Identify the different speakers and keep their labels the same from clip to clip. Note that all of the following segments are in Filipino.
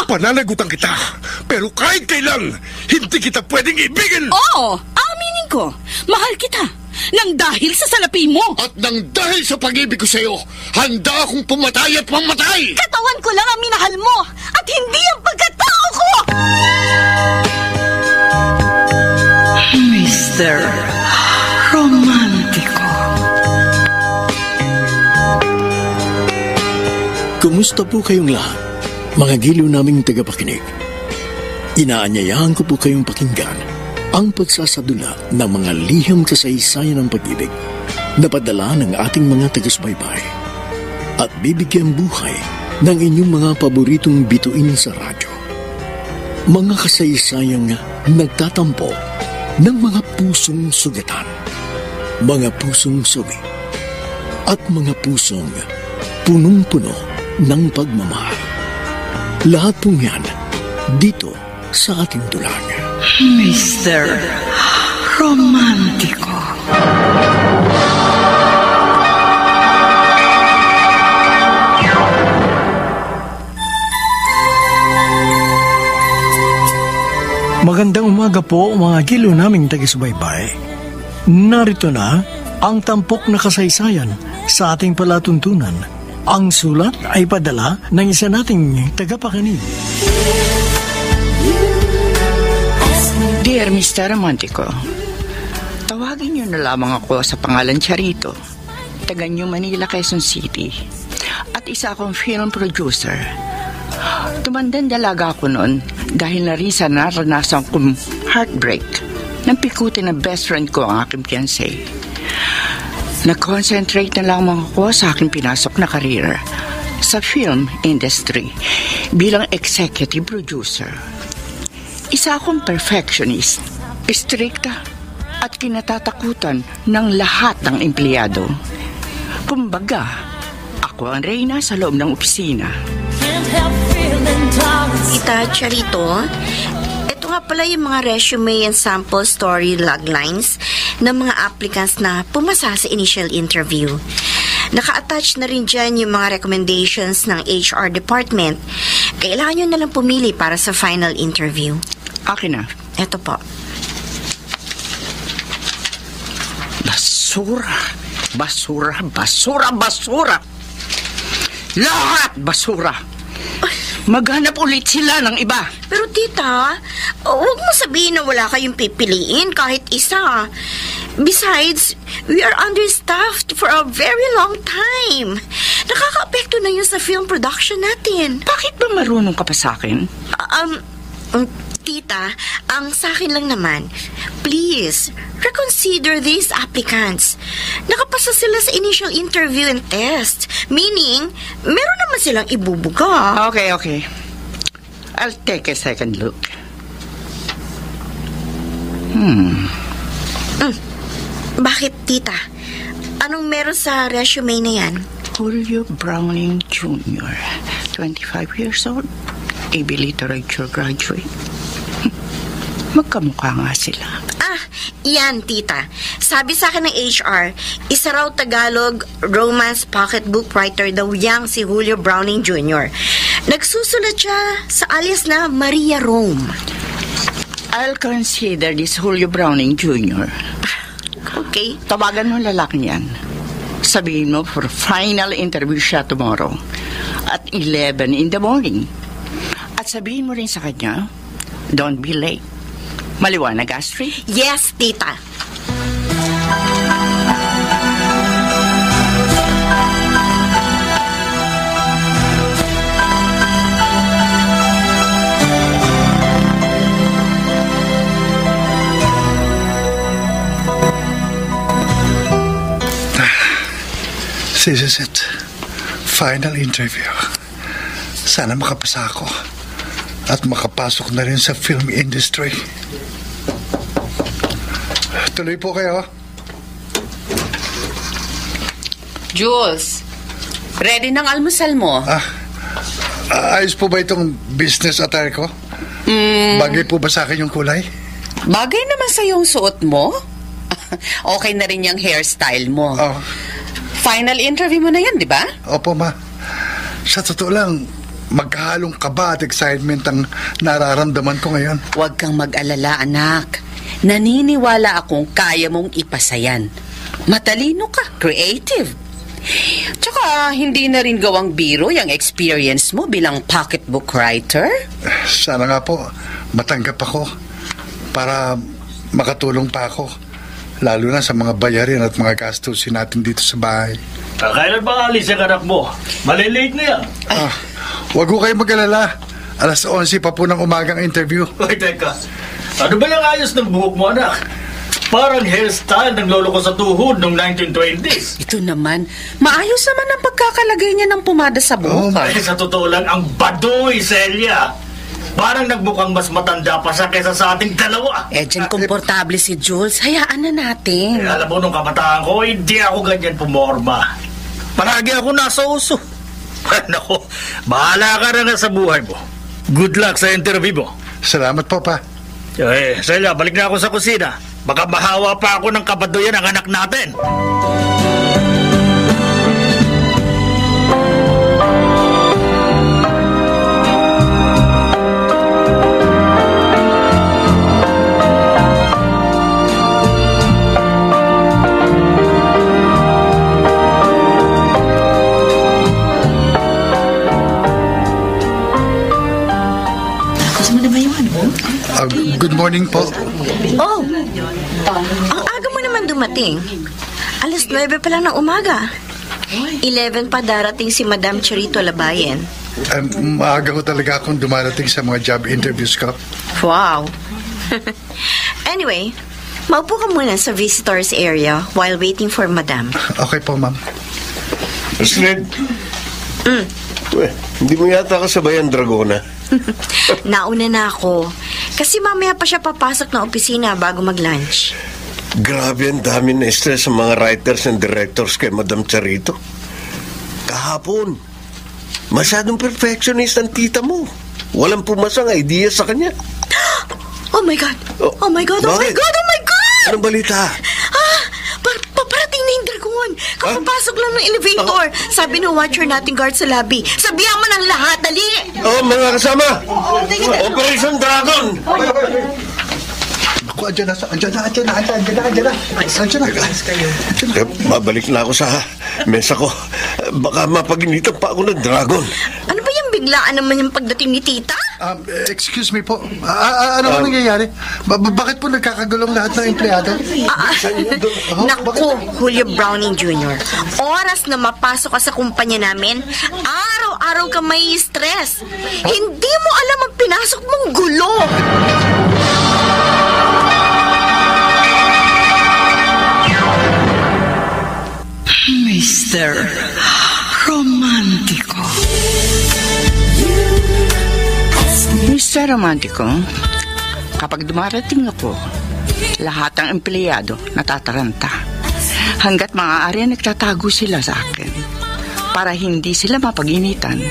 Speaker 1: Pananagutan kita, pero kahit kailan, hindi kita pwedeng ibigin!
Speaker 2: Oo, aminin ko. Mahal kita. Nang dahil sa salapi mo.
Speaker 1: At nang dahil sa pag-ibig ko sa'yo, handa akong pumatay at mamatay!
Speaker 2: Katawan ko lang ang minahal mo at hindi ang pagkatao ko! Mr. Romantico.
Speaker 3: Kumusta po kayong lahat, mga giliw naming tagapakinig? Inaanyayahan ko po kayong pakinggan ang pagsasadula ng mga liham kasaysayan ng pag-ibig na padala ng ating mga taga-subaybay at bibigyan buhay ng inyong mga paboritong bituin sa radyo. Mga kasaysayang nagtatampo ng mga pusong sugatan, mga pusong sugi, at mga pusong punong-puno ng pagmamahal. Lahat pong yan dito sa ating dulang.
Speaker 2: Mr. Romantico.
Speaker 3: Magandang umaga po mga giliw naming taga-subaybay. Narito na ang tampok na kasaysayan sa ating palatuntunan. Ang sulat ay padala ng isa nating tagapakinig.
Speaker 2: Dear Mr. Romantico, tawagin niyo na lamang ako sa pangalan Charito, taga New Manila, Quezon City, at isa akong film producer. Tumandang dalaga ako noon dahil na rin sa naranasan kong heartbreak nang pikutin ng best friend ko ang aking fiancé. Nag-concentrate na lamang ako sa aking pinasok na career sa film industry bilang executive producer. Isa akong perfectionist, strikta at kinatatakutan ng lahat ng empleyado. Kumbaga, ako ang reyna sa loob ng opisina.
Speaker 4: Tita Charito, ito nga pala yung mga resume and sample story loglines ng mga applicants na pumasa sa initial interview. Naka-attach na rin dyan yung mga recommendations ng HR department. Kailangan nyo na lang pumili para sa final interview.
Speaker 2: Akin na.
Speaker 4: Ito po.
Speaker 2: Basura, basura, basura, basura. Lahat basura. Maghanap ulit sila ng iba.
Speaker 4: Pero tita, huwag mo sabihin na wala kayong pipiliin kahit isa. Besides, we are understaffed for a very long time. Nakaka-apekto na yun sa film production natin.
Speaker 2: Bakit ba marunong ka pa sa akin?
Speaker 4: Tita, ang sa akin lang naman, please, reconsider these applicants. Nakapasa sila sa initial interview and test. Meaning, meron naman silang ibubuga.
Speaker 2: Okay. I'll take a second look.
Speaker 4: Bakit, tita? Anong meron sa resume na yan?
Speaker 2: Julio Browning Jr., 25 years old, AB Literature graduate. Magkamukha nga sila.
Speaker 4: Yan, tita. Sabi sa akin ng HR, isa raw Tagalog romance pocketbook writer daw yang si Julio Browning Jr. Nagsusulat siya sa alias na Maria Rome.
Speaker 2: I'll consider this Julio Browning Jr.
Speaker 4: Okay.
Speaker 2: Tawagan mo lalaki niyan. Sabihin mo for final interview siya tomorrow at 11 in the morning. At sabihin mo rin sa kanya, don't be late. Maliwanag, Astrid?
Speaker 4: Yes, tita.
Speaker 1: This is it. Final interview. Sana makapasa ako at makapasok na rin sa film industry. Tuloy po kayo.
Speaker 5: Jules, ready ng almusal mo?
Speaker 1: Ayos po ba itong business attire ko? Bagay po ba sa akin yung kulay?
Speaker 5: Bagay naman sa yung suot mo. Okay na rin yung hairstyle mo.
Speaker 1: Oh.
Speaker 5: Final interview mo na yan, di ba?
Speaker 1: Opo, ma. Sa totoo lang, magkahalong kaba at excitement ang nararamdaman ko ngayon.
Speaker 5: Huwag kang mag-alala, anak. Naniniwala akong kaya mong ipasayan. Matalino ka, creative. Tsaka, hindi na rin gawang biro yung experience mo bilang pocketbook writer.
Speaker 1: Sana nga po, matanggap ako para makatulong pa ako. Lalo na sa mga bayarin at mga gastusin natin dito sa bahay.
Speaker 6: Kailan ba alis yung anak mo? Malilate na yan.
Speaker 1: Huwag ko kayo mag-alala. 11:00 pa po ng umagang interview.
Speaker 6: Uy, teka. Ano ba yung ayos ng buhok mo, anak? Parang hairstyle ng lolo ko sa tuhod noong 1920s.
Speaker 5: Ito naman, maayos naman ang pagkakalagay niya ng pumada sa buhok.
Speaker 6: Ay, sa totoo lang, ang baduy, Celia. Parang nagbukang mas matanda pa siya kaysa sa ating dalawa.
Speaker 5: Dyan komportable si Jules. Hayaan na natin.
Speaker 6: Alam mo, nung kabataan ko, hindi ako ganyan pumorma. Palagi ako nasa uso. Naku, bahala ka na sa buhay mo. Good luck sa interview mo.
Speaker 1: Salamat po, pa.
Speaker 6: Celia, balik na ako sa kusina. Baka mahawa pa ako ng kabaduyan ang anak natin.
Speaker 1: Good morning po.
Speaker 4: Oh, ang aga mo naman dumating. 9:00 pa lang ng umaga. 11 pa darating si Madam Cherito Labayen.
Speaker 1: Maaga ko talaga akong dumarating sa mga job interviews ko.
Speaker 4: Wow. Anyway, maupo ka muna sa visitors area while waiting for Madam.
Speaker 1: Okay po, ma'am.
Speaker 7: Astrid? Hindi mo yata kasabay ang Dragona.
Speaker 4: Nauna na ako. Kasi mamaya pa siya papasok ng opisina bago mag-lunch.
Speaker 7: Grabe, ang dami na stress sa mga writers and directors kay Madam Charito. Kahapon, masyadong perfectionist ang tita mo. Walang pumasang idea sa kanya.
Speaker 4: Oh my God! Oh my God! Oh my God! Oh my God!
Speaker 7: Anong balita?
Speaker 4: Paparating na yung Dragon. Kapapasok lang ng elevator. Sabi ng watcher nating guard sa lobby. Sabihan mo ng lahat. Dali!
Speaker 7: Oh, mga kasama! Operation Dragon!
Speaker 1: Ako, andyan na.
Speaker 7: Babalik na ako sa mesa ko. Baka mapaginitan pa ako ng Dragon.
Speaker 4: Ano ba yung biglaan naman yung pagdating ni tita?
Speaker 1: Excuse me po. Ano nangyayari? Bakit po nagkakagulong lahat ng empleyado?
Speaker 4: Naku, Julio Browning Jr. Oras na mapasok ka sa kumpanya namin, araw-araw ka may stress. Hindi mo alam ang pinasok mong gulo.
Speaker 2: Mr. Romantico. Mr. Romantico, kapag dumarating ako, lahat ng empleyado natataranta. Hanggat maaari nagtatago sila sa akin para hindi sila mapag-initan.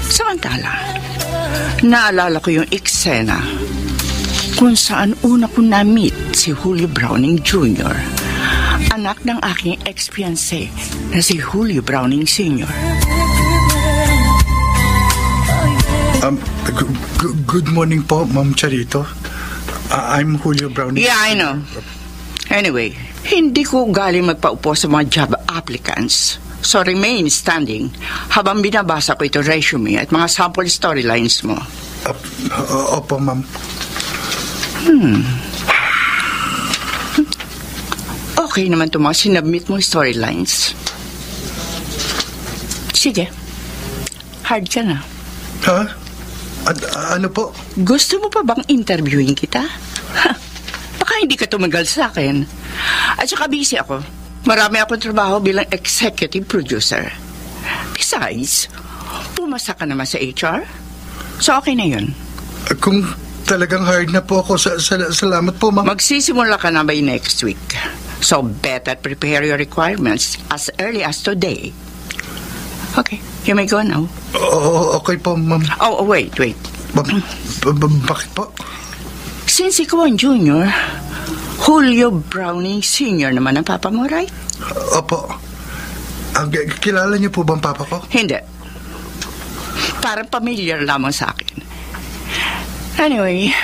Speaker 2: Samantala, naalala ko yung eksena kung saan una ko na-meet si Julio Browning Jr., anak ng aking ex-fiancé na si Julio Browning Sr.
Speaker 1: Good morning po, Ma'am Charito. I'm Julio Browning.
Speaker 2: Yeah, I know. Anyway, hindi ko galing magpaupo sa mga job applicants. So remain standing habang binabasa ko ito resume at mga sample storylines mo.
Speaker 1: Opo, ma'am.
Speaker 2: Okay naman ito mga sinubmit mong storylines. Sige. Hard ka na.
Speaker 1: Ha? Ano po?
Speaker 2: Gusto mo pa bang interviewin kita? Baka hindi ka tumagal sa akin. At saka busy ako. Marami akong trabaho bilang executive producer. Besides, pumasa ka naman sa HR. So okay na yun.
Speaker 1: Kung talagang hard na po ako, salamat po, ma'am.
Speaker 2: Magsisimula ka na by next week. So better prepare your requirements as early as today. Okay, you may go now.
Speaker 1: Okay po, ma'am.
Speaker 2: Oh, wait.
Speaker 1: Bakit po?
Speaker 2: Since ikaw ang junior, Julio Browning Sr. naman ang papa mo, right?
Speaker 1: Opo. Kilala niyo po bang papa ko?
Speaker 2: Hindi. Parang familiar lamang sa akin. Anyway,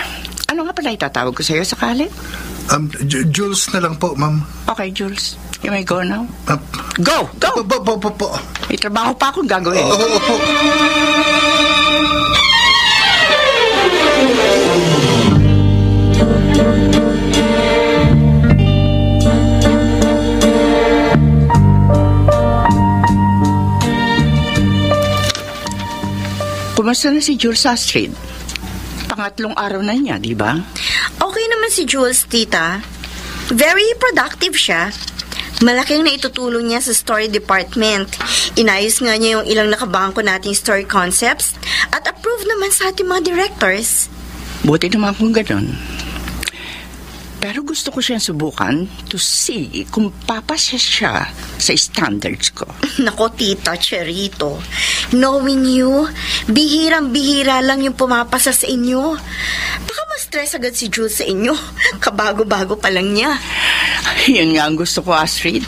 Speaker 2: ano nga pala itatawag ko sa'yo sakali?
Speaker 1: Jules na lang po, ma'am.
Speaker 2: Okay, Jules. You may go now. Go!
Speaker 1: Po.
Speaker 2: May trabaho pa akong gagawin.
Speaker 1: Opo.
Speaker 2: Kumusta na si Jules Astrid? Pangatlong araw na niya, di ba?
Speaker 4: Okay naman si Jules, tita. Very productive siya. Malaking naitutulong niya sa story department. Inayos nga niya yung ilang nakabangko nating story concepts at approve naman sa ating mga directors.
Speaker 2: Buti naman kung ganun. Pero gusto ko siyang subukan to see kung papasya siya sa standards ko.
Speaker 4: Nako, Tita Cherito. Knowing you, bihirang-bihira lang yung pumapasa sa inyo. Baka ma-stress agad si Jules sa inyo. Kabago-bago pa lang niya.
Speaker 2: Yun nga ang gusto ko, Astrid.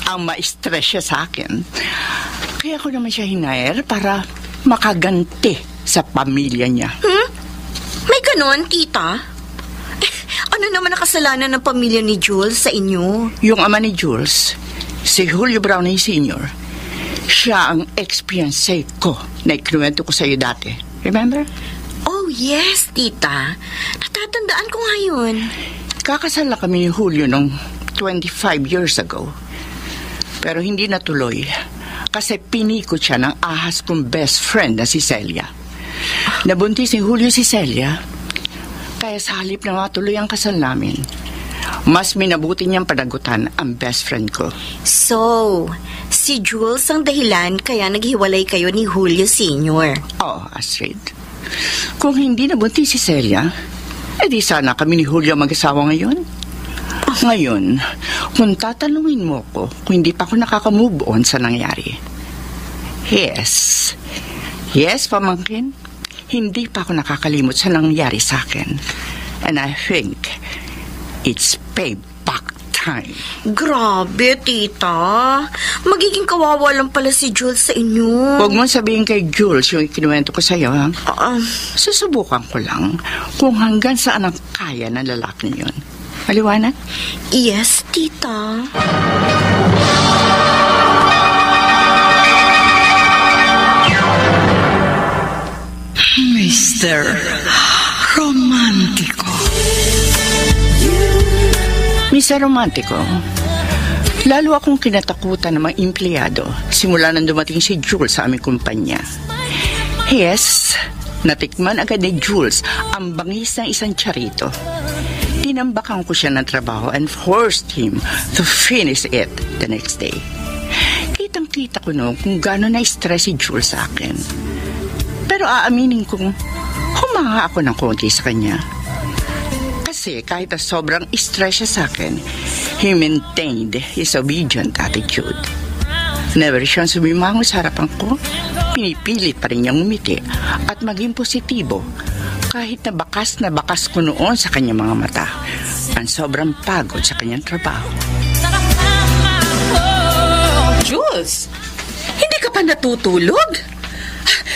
Speaker 2: Ang ma-stress siya sa akin. Kaya ko naman siya hinair para makaganti sa pamilya niya.
Speaker 4: May ganon, Tita? Ano naman ang kasalanan ng pamilya ni Jules sa inyo?
Speaker 2: Yung ama ni Jules, si Julio Brownie Sr., siya ang ex-fiancé ko na ikinuwento ko sa iyo dati. Remember?
Speaker 4: Oh, yes, Tita. Natatandaan ko nga yun.
Speaker 2: Kakasal na kami ni Julio nung 25 years ago. Pero hindi natuloy kasi pinikot siya ng ahas kong best friend na si Celia. Nabuntis ni Julio si Celia. Kaya sa halip na matuloy ang kasal namin, mas minabuti niyang panagutan ang best friend ko.
Speaker 4: So, si Jules ang dahilan kaya naghiwalay kayo ni Julio Sr.
Speaker 2: Oo, Astrid. Kung hindi nabuntis si Celia, edi sana kami ni Julio mag-asawa ngayon. Ngayon, kung tatanungin mo ko kung hindi pa ako nakaka-move on sa nangyari. Yes, pamangkin. Hindi pa ako nakakalimot sa nangyari sa akin. And I think it's payback time.
Speaker 4: Grabe, Tita. Magiging kawawa lang pala si Jules sa inyo.
Speaker 2: Huwag mo sabihin kay Jules yung ikinuwento ko sa'yo, ha? Susubukan ko lang kung hanggang saan ang kaya ng lalaki yun. Maliwanag?
Speaker 4: Yes, Tita.
Speaker 2: Mr. Romántico. Mr. Romántico, lalo akong kinatakutan ng mga empleyado simula nang dumating si Jules sa aming kumpanya. Yes, natikman agad ni Jules ang bangis ng isang charito. Tinambakan ko siya ng trabaho and forced him to finish it the next day. Kitang-kita ko noon kung gano'n na-stress si Jules sa akin. Pero aaminin kong humanga ako ng konti sa kanya. Kasi kahit na sobrang stress siya sa akin, he maintained his obedient attitude. Never siyang sumimango sa harapan ko. Pinipilit pa rin niyang umiti at maging positibo kahit na bakas ko noon sa kanyang mga mata ang sobrang pagod sa kanyang trabaho.
Speaker 5: Jules, hindi ka pa natutulog?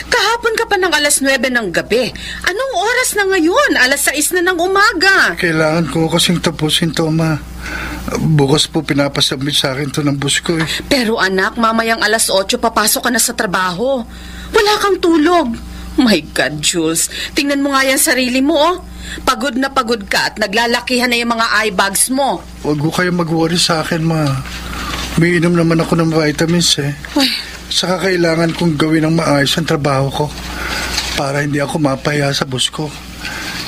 Speaker 5: Kahapon ka pa ng 9:00 ng gabi. Anong oras na ngayon? 6:00 na ng umaga.
Speaker 1: Kailangan ko kasing tapusin to, Ma. Bukas po pinapasubmit sa akin to ng boss ko eh.
Speaker 5: Pero anak, mamayang 8:00 papasok ka na sa trabaho. Wala kang tulog. My God, Jules. Tingnan mo nga yan sarili mo, oh. Pagod na pagod ka at naglalakihan na yung mga eye bags mo.
Speaker 1: Huwag ko kayo mag-worry sa akin, Ma. May inom naman ako ng vitamins eh.
Speaker 5: Uy.
Speaker 1: Saka kailangan kong gawin ng maayos ang trabaho ko para hindi ako mapahiya sa boss ko.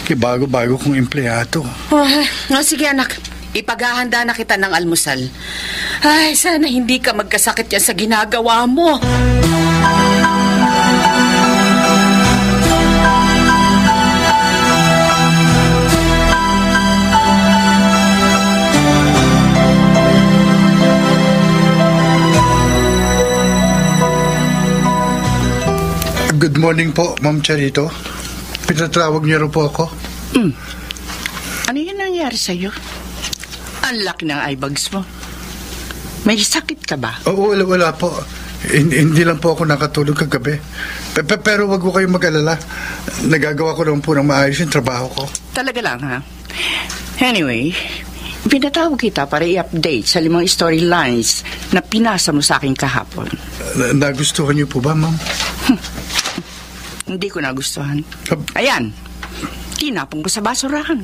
Speaker 1: Bago-bago kong empleyado.
Speaker 5: Sige anak, ipaghahanda na kita ng almusal. Ay, sana hindi ka magkasakit yan sa ginagawa mo.
Speaker 1: Good morning po, Ma'am Charito. Pinatawag niyo rin po ako.
Speaker 2: Ano yan nangyari sa'yo? Ang laki ng eye bags mo. May sakit ka ba?
Speaker 1: Oo, wala po. Hindi lang po ako nakatulog kagabi. Pero wag ko kayong mag-alala. Nagagawa ko naman po ng maayos yung trabaho ko.
Speaker 2: Talaga lang, ha? Anyway, pinatawag kita para i-update sa 5 storylines na pinasa mo sa akin kahapon.
Speaker 1: Nagustuhan niyo po ba, ma'am?
Speaker 2: Hindi ko nagustuhan. Ayan, tinapon ko sa basurahan.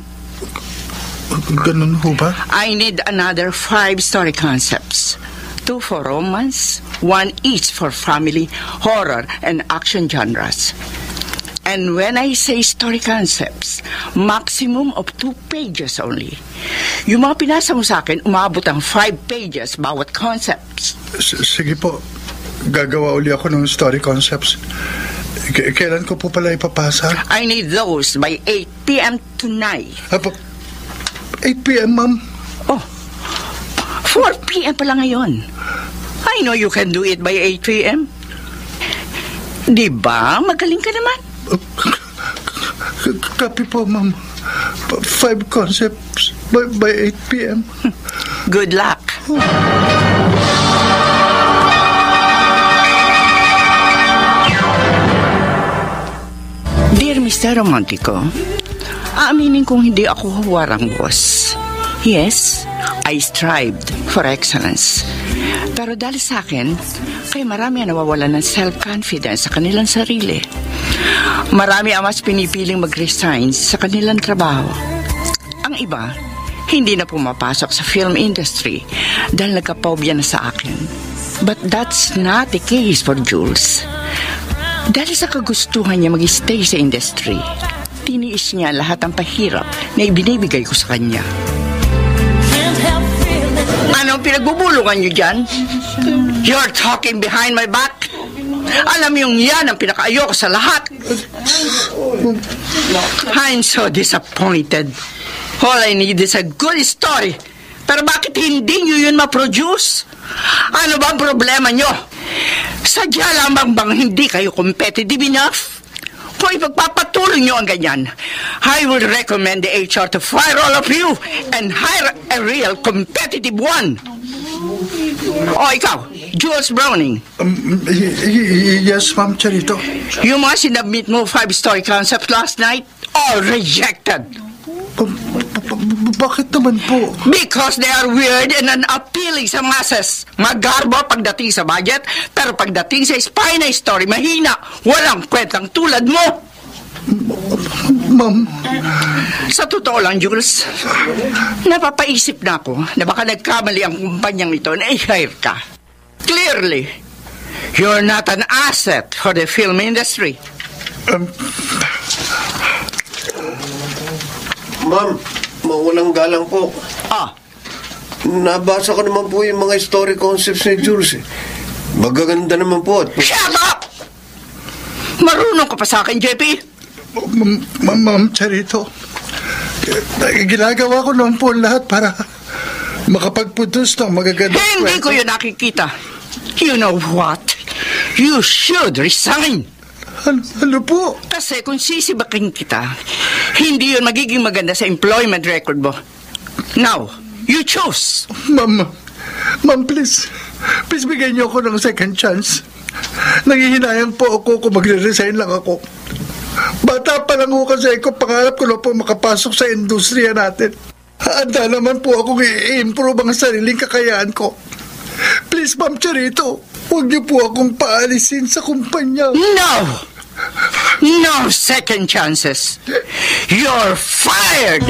Speaker 1: Ganun ho ba?
Speaker 2: I need another 5 story concepts. 2 for romance, 1 each for family, horror, and action genres. And when I say story concepts, maximum of 2 pages only. Yung mga pinasa mo sa akin, umabot ang 5 pages bawat concepts.
Speaker 1: Sige po. Gagawa uli ako ng story concepts. Kailan ko po pala ipapasa?
Speaker 2: I need those by 8 p.m. tonight.
Speaker 1: 8 p.m., ma'am?
Speaker 2: Oh, 4 p.m. pala ngayon. I know you can do it by 8 p.m. Diba? Magaling ka naman.
Speaker 1: Copy po, ma'am. 5 concepts by 8 p.m.
Speaker 2: Good luck. Dear Mr. Romantico, aaminin kong hindi ako huwarang boss. Yes, I strived for excellence. Pero dahil sa akin, kaya marami ang nawawalan ng self-confidence sa kanilang sarili. Marami ang mas pinipiling mag-resign sa kanilang trabaho. Ang iba, hindi na pumapasok sa film industry dahil nagkapobya na sa akin. But that's not the case for Jules. Dahil sa kagustuhan niya mag-stay sa industry, tiniis niya lahat ng pahirap na ibinibigay ko sa kanya. Anong pinagbubulungan niyo dyan? You're talking behind my back? Alam yung yan ang pinakaayoko sa lahat. I'm so disappointed. All I need is a good story. Pero bakit hindi niyo yun ma-produce? Ano ba ang problema niyo? Sadya lamang bang hindi kayo competitive enough? Kung ipagpapatuloy niyo ang ganyan, I would recommend the HR to fire all of you and hire a real competitive one. O ikaw, Jules Browning.
Speaker 1: Yes, Ma'am Charito.
Speaker 2: Yung mga sinabmit mo 5-story concepts last night, all rejected.
Speaker 1: Bakit naman po?
Speaker 2: Because they are weird and unappealing sa masses. Magarbo pagdating sa budget, pero pagdating sa spy na story, mahina. Walang kwentang tulad mo.
Speaker 1: Ma'am.
Speaker 2: Sa totoo lang, Jules, napapaisip na ako na baka nagkamali ang kumpanyang ito na i-hire ka. Clearly, you're not an asset for the film industry.
Speaker 7: Ma'am, maulang galang po. Nabasa ko naman po yung mga story concepts ni Jules. Magaganda naman po.
Speaker 2: Shut up! Marunong ka pa sa akin, JP?
Speaker 1: Ma'am Charito, ginagawa ko naman po lahat para makapag-produce ng magaganda.
Speaker 2: Hindi ko yun nakikita. You know what? You should resign.
Speaker 1: Ano po?
Speaker 2: Kasi kung sisibakin kita, hindi yun magiging maganda sa employment record mo. Now, you choose.
Speaker 1: Ma'am, please. Please bigyan niyo ako ng second chance. Nangihinayang po ako kung magre-resign lang ako. Bata pa lang ako kasi pangarap ko na po makapasok sa industriya natin. Handa naman po akong i-improve ang sariling kakayahan ko. Please, Ma'am Charito, huwag niyo po akong paalisin sa kumpanya.
Speaker 2: No! No second chances. You're fired!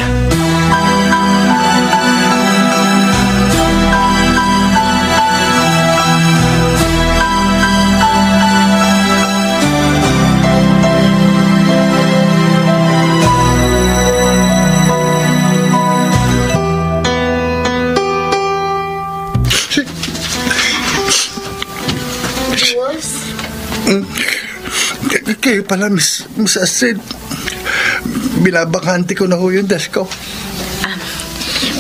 Speaker 1: Kayo pala, Miss Astrid. Binabakante ko na ho yung desk ko.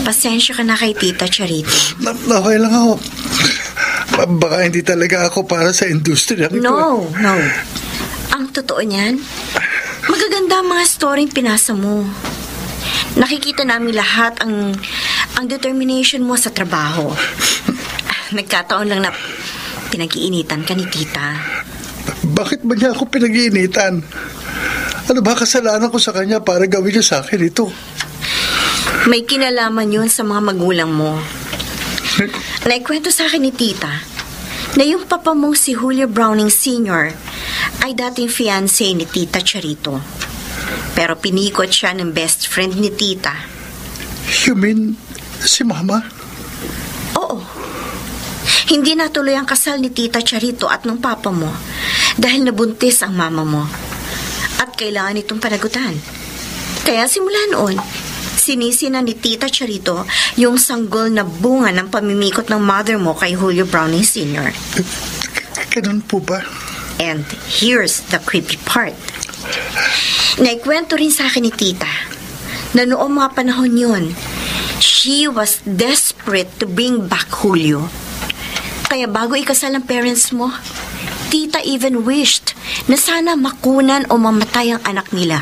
Speaker 4: Pasensya ka na kay Tita Charito.
Speaker 1: Okay lang ako. Baka hindi talaga ako para sa industriya.
Speaker 4: No. Ang totoo niyan, magaganda ang mga story pinasa mo. Nakikita namin lahat ang determination mo sa trabaho. Nagkataon lang na pinag-iinitan ka ni tita.
Speaker 1: Bakit ba niya ako pinag-iinitan? Ano ba kasalanan ko sa kanya para gawin niya sa akin ito?
Speaker 4: May kinalaman yun sa mga magulang mo. Naikwento sa akin ni tita na yung papa mong si Julio Browning Sr. ay dating fiancé ni tita Charito. Pero pinikot siya ng best friend ni tita.
Speaker 1: You mean si Mama?
Speaker 4: Oo. Hindi natuloy ang kasal ni tita Charito at ng papa mo dahil nabuntis ang mama mo. At kailangan itong panagutan. Kaya simula noon, sinisi na ni tita Charito yung sanggol na bunga ng pamimikot ng mother mo kay Julio Browning Sr.
Speaker 1: Ganun po ba?
Speaker 4: And here's the creepy part. Naikwento rin sa akin ni tita na noong mga panahon yun, she was desperate to bring back Julio. Kaya bago ikasal ang parents mo, tita even wished na sana makunan o mamatay ang anak nila.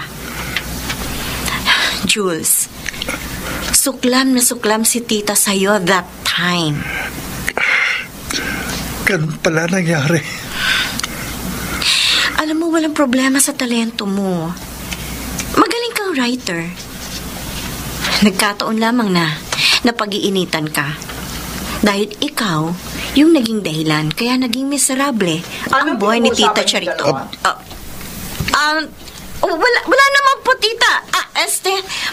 Speaker 4: Jules, suklam na suklam si tita sa'yo that time.
Speaker 1: Ganun pala nangyari.
Speaker 4: Alam mo, walang problema sa talento mo. Magaling kang writer. Nagkataon lamang na napag-iinitan ka. Dahil ikaw, yung naging dahilan, kaya naging miserable ang buhay ni Tita Charito. Wala naman po, Tita.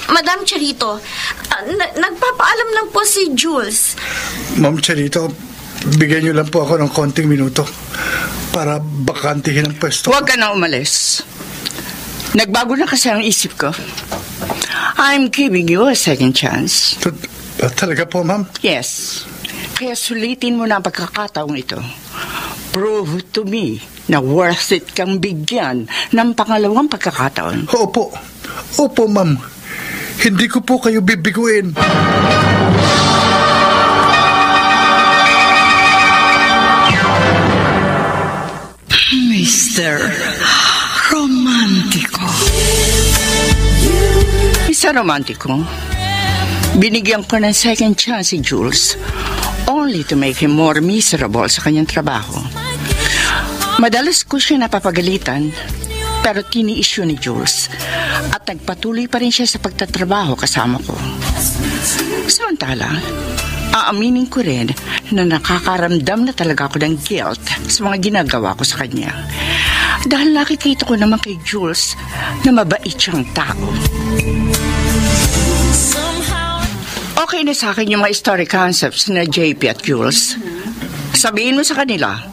Speaker 4: Madam Charito, nagpapaalam lang po si Jules.
Speaker 1: Ma'am Charito, bigyan niyo lang po ako ng konting minuto para bakantihin ang pwesto.
Speaker 2: Huwag ka na umalis. Nagbago na kasi ang isip ko. I'm giving you a second chance.
Speaker 1: Talaga po, ma'am?
Speaker 2: Yes. Kaya sulitin mo na ang pagkakataong ito. Prove to me na worth it kang bigyan ng pangalawang pagkakataon.
Speaker 1: Opo. Opo, ma'am. Hindi ko po kayo bibiguin.
Speaker 2: Mr. Romantiko. Mr. Romantiko, binigyan ko ng second chance si Jules only to make him more miserable sa kanyang trabaho. Madalas ko siya napapagalitan pero tini-issue ni Jules at nagpatuloy pa rin siya sa pagtatrabaho kasama ko. Samantala, aaminin ko rin na nakakaramdam na talaga ako ng guilt sa mga ginagawa ko sa kanya. Dahil nakikita ko naman kay Jules na mabait siyang tao. Okay na sa akin yung mga story concepts na JP at Jules. Sabihin mo sa kanila,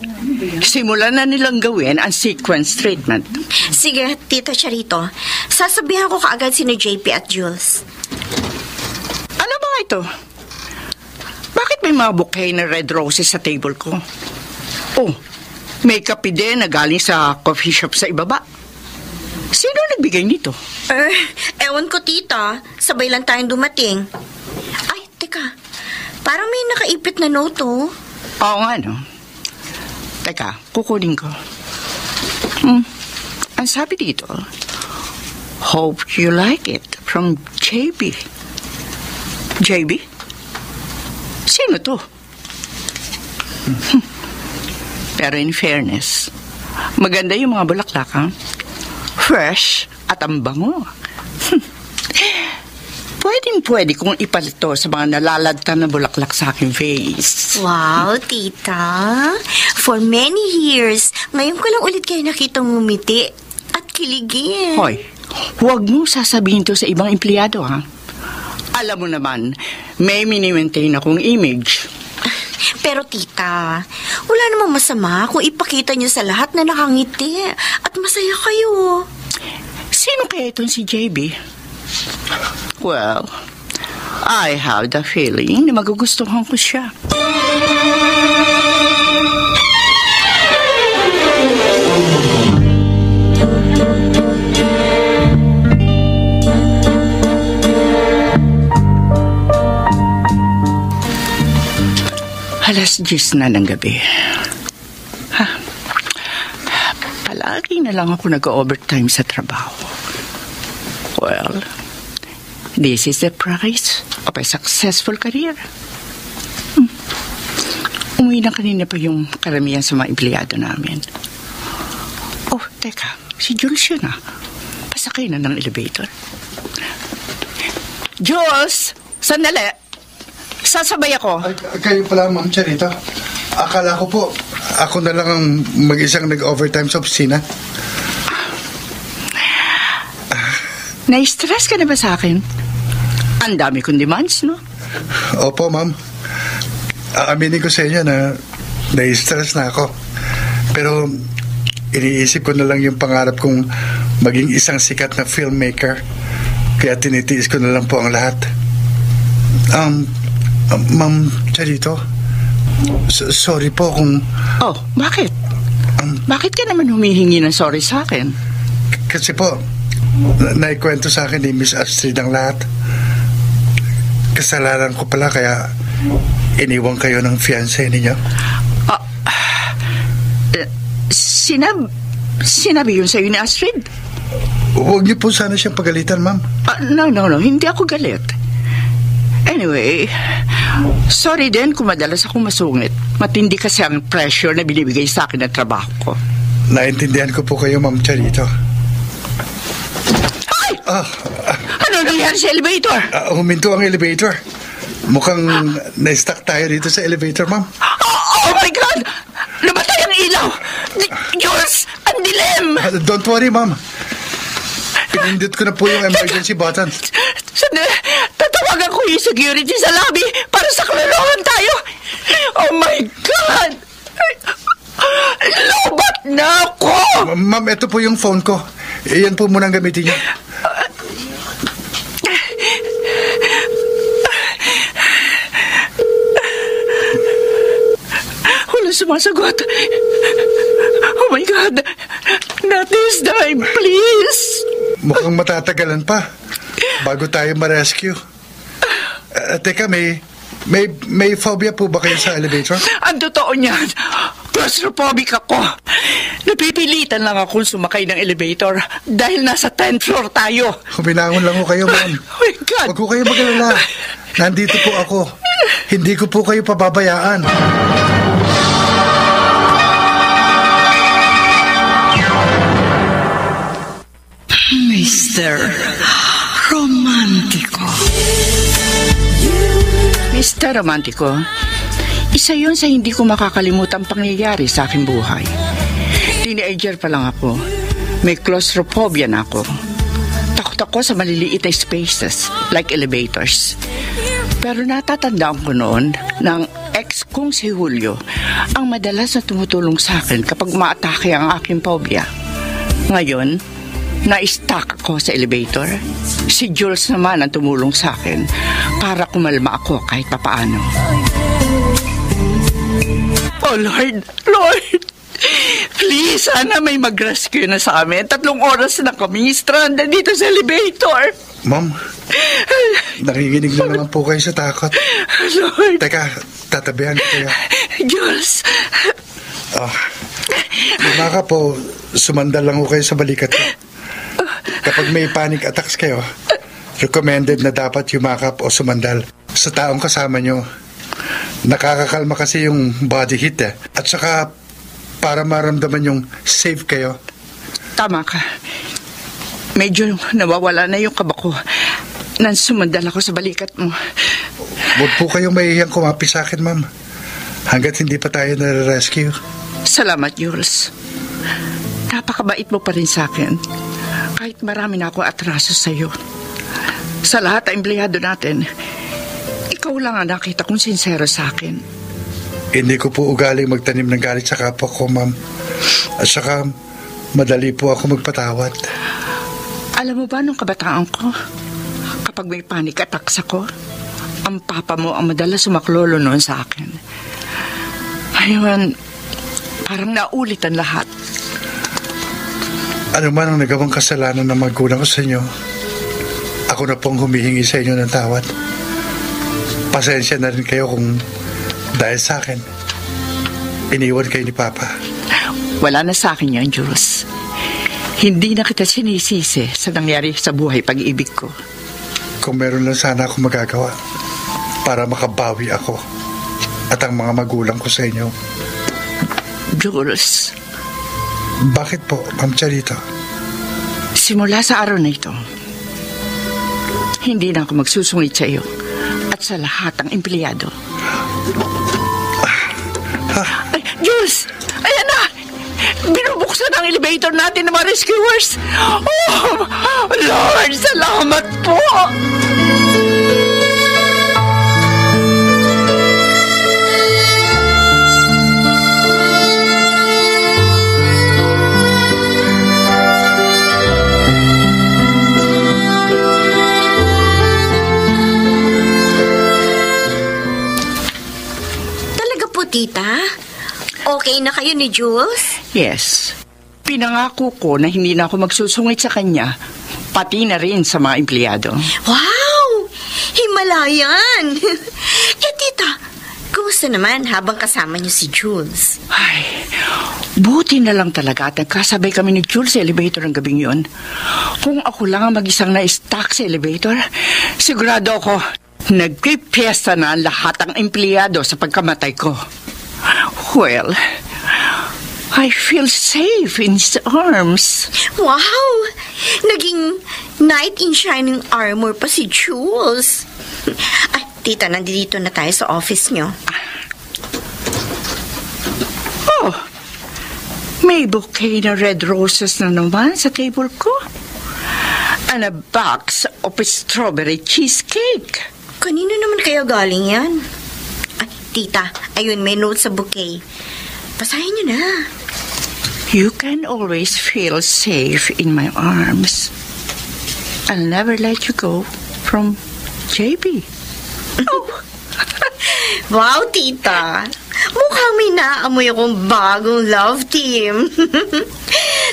Speaker 2: simulan na nilang gawin ang sequence treatment.
Speaker 4: Sige, Tita Charito. Sasabihan ko kaagad sina JP at Jules.
Speaker 2: Ano ba ito? Bakit may mga bouquet na red roses sa table ko? Oh, may kape din na galing sa coffee shop sa ibaba. Sino nagbigay nito?
Speaker 4: Ewan ko, Tita. Sabay lang tayong dumating. Ay, teka. Parang may nakaipit na note, oh.
Speaker 2: Oo nga, no? Teka, kukunin ko. Ang sabi dito, hope you like it, from JB. JB? Sino to? Pero in fairness, maganda yung mga bulaklak, ha? Fresh at ang bango. Pwede kong ipalit to sa mga nalaladtan na bulaklak sa aking face.
Speaker 4: Wow, Tita. For many years, ngayon ko lang ulit kayo nakitang ngumiti at kiligin.
Speaker 2: Hoy, huwag mo sasabihin to sa ibang empleyado, ha? Alam mo naman, may mini-maintain akong image.
Speaker 4: Pero Tita, wala namang masama kung ipakita niyo sa lahat na nakangiti at masaya kayo.
Speaker 2: Sino kaya itong si JB? Well, I have the feeling na magugustuhan ko siya. Alas 10 na ng gabi. Palagi na lang ako nag-overtime sa trabaho. Well, this is the price of a successful career. Umuwi na kanina pa yung karamihan sa mga empleyado namin. Oh, teka. Si Jules yun ah. Pasakay na ng elevator. Jules! Sandali! Sasabay ako.
Speaker 1: Ay, kayo pala, Ma'am Charito. Akala ko po, ako na lang ang mag-isang nag-overtime sa opisina.
Speaker 2: Na-stress ka na ba sa akin? Ang dami kong demands, no?
Speaker 1: Opo, ma'am. Aaminin ko sa inyo na na-stress na ako. Pero iniisip ko na lang yung pangarap kong maging isang sikat na filmmaker. Kaya tinitiis ko na lang po ang lahat. Ma'am Charito, sorry po kung...
Speaker 2: Oh, bakit? Bakit ka naman humihingi ng sorry sa akin?
Speaker 1: Kasi po, naikwento sa akin ni Miss Astrid ang lahat. Kasalanan ko pala kaya iniwan kayo ng fiancé ninyo.
Speaker 2: Sinabi yun sa'yo ni Astrid?
Speaker 1: Huwag niyo po sana siyang pagalitan, ma'am.
Speaker 2: No. Hindi ako galit. Anyway, sorry din kung madalas akong masungit. Matindi kasi ang pressure na binibigay sa akin ng trabaho ko.
Speaker 1: Naintindihan ko po kayo, Ma'am Charito.
Speaker 2: Ay! Ano nangyari sa elevator?
Speaker 1: Huminto ang elevator. Mukhang na-stuck tayo dito sa elevator, ma'am.
Speaker 2: Oh my God! Namatay ang ilaw! Jules! Ang dilim!
Speaker 1: Don't worry, ma'am. Pinindot ko na po yung emergency button.
Speaker 2: Tatawagan ko yung security sa lobby para sa kaluluhan tayo. Oh my God! Lobat na ako!
Speaker 1: Ma'am, ito po yung phone ko. Iyan po munang gamitin niyo.
Speaker 2: Wala sumasagot. Oh my God! Not this time, please!
Speaker 1: Mukhang matatagalan pa bago tayo ma-rescue. Teka, may phobia po ba kayo sa elevator?
Speaker 2: Ang totoo niyan, claustrophobic ako. Napipilitan lang akong sumakay ng elevator dahil nasa 10th floor tayo.
Speaker 1: Huminangon lang ko kayo, ma'am.
Speaker 2: Oh my God!
Speaker 1: Huwag ko kayo mag-alala. Nandito po ako. Hindi ko po kayo pababayaan.
Speaker 2: Mr. Romantico. Mr. Romantico, isa yun sa hindi ko makakalimutang pangyayari sa aking buhay. Teenager pa lang ako. May claustrophobia na ako. Takot ako sa maliliit na spaces like elevators. Pero natatandaan ko noon ng ex kong si Julio ang madalas na tumutulong sa akin kapag umaatake ang aking phobia. Ngayon, na-stuck ako sa elevator. Si Jules naman ang tumulong sa akin para kumalma ako kahit papaano. Oh Lord, please, sana may mag-rescue na sa amin. 3 oras na kami stranded dito sa elevator.
Speaker 1: Ma'am, nakikinig na naman po kayo sa takot.
Speaker 2: Lord.
Speaker 1: Teka, tatabihan ko kayo.
Speaker 2: Jules.
Speaker 1: Baka po, sumandal lang ko kayo sa balikat ko. Kapag may panic attacks kayo, recommended na dapat yumakap o sumandal sa taong kasama nyo. Nakakakalma kasi yung body heat eh. At saka para maramdaman yung safe kayo.
Speaker 2: Tama ka. Medyo nawawala na yung kaba ko nang sumandal ako sa balikat mo.
Speaker 1: Huwag po kayong mahihiyang kumapi sa akin, ma'am. Hanggat hindi pa tayo nare-rescue.
Speaker 2: Salamat, Jules. Napakabait mo pa rin sa akin. Kahit marami na akong atraso sa'yo. Sa lahat ng empleyado natin, ikaw lang ang nakita kong sincero sa akin.
Speaker 1: Hindi ko po ugaling magtanim ng galit sa kapwa ko, ma'am. At saka, madali po ako magpatawad.
Speaker 2: Alam mo ba nung kabataan ko, kapag may panic attacks ako, ang papa mo ang madalas sumaklolo noon sa akin. Ngayon, parang naulit ang lahat.
Speaker 1: Ano man ang nagawang kasalanan ng magulang ko sa inyo, ako na pong humihingi sa inyo ng tawad. Pasensya na rin kayo kung dahil sa akin, iniwan kayo ni Papa.
Speaker 2: Wala na sa akin yan, Jules. Hindi na kita sinisisi sa nangyari sa buhay pag-ibig ko.
Speaker 1: Kung meron lang sana ako magagawa para makabawi ako, at ang mga magulang ko sa inyo.
Speaker 2: Jules,
Speaker 1: Bakit po, Ma'am Charito?
Speaker 2: simula sa araw na ito, hindi na ako magsusungit sa iyo at sa lahat ng empleyado. Ay, Jules! Ayan na! Binubuksan ang elevator natin ng mga rescuers! Oh, Lord, salamat po!
Speaker 4: Tita, okay na kayo ni Jules?
Speaker 2: Yes. Pinangako ko na hindi na ako magsusungit sa kanya, pati na rin sa mga empleyado.
Speaker 4: Wow! Himalayan! Tita, kumusta naman habang kasama niyo si Jules?
Speaker 2: Ay, buti na lang talaga at nagkasabay kami ni Jules sa elevator ng gabing yun. Kung ako lang ang mag-isang na-stuck sa elevator, sigurado ako nagpipiesta na ang lahat ng empleyado sa pagkamatay ko. Well, I feel safe in his arms.
Speaker 4: Wow! Naging knight in shining armor pa si Jules. Ay, tita, nandito na tayo sa office niyo.
Speaker 2: Oh, may bouquet na red roses na naman sa table ko. And a box of strawberry cheesecake.
Speaker 4: Kanino naman kaya galing yan? Ay, tita, ayun, may note sa bouquet. Basahin niyo na.
Speaker 2: You can always feel safe in my arms. I'll never let you go from JB. Oh.
Speaker 4: Wow, tita. Mukhang may naamoy akong bagong love team.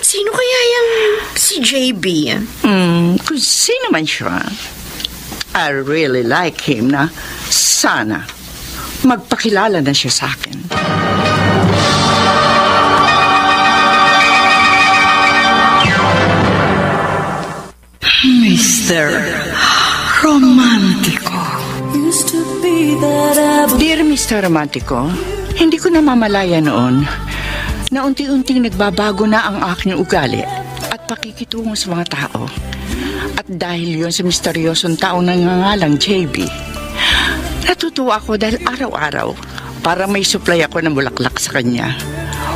Speaker 4: Sino kaya yung si JB?
Speaker 2: Kung sino man siya, I really like him na sana magpakilala na siya sa akin. Mr. Romantico. Dear Mr. Romantico, hindi ko namamalaya noon na unti-unting nagbabago na ang aking ugali at pakikitungo sa mga tao. At dahil yon sa misteryosong taong nangangalang JB, natutuwa ako dahil araw-araw para may supply ako ng bulaklak sa kanya.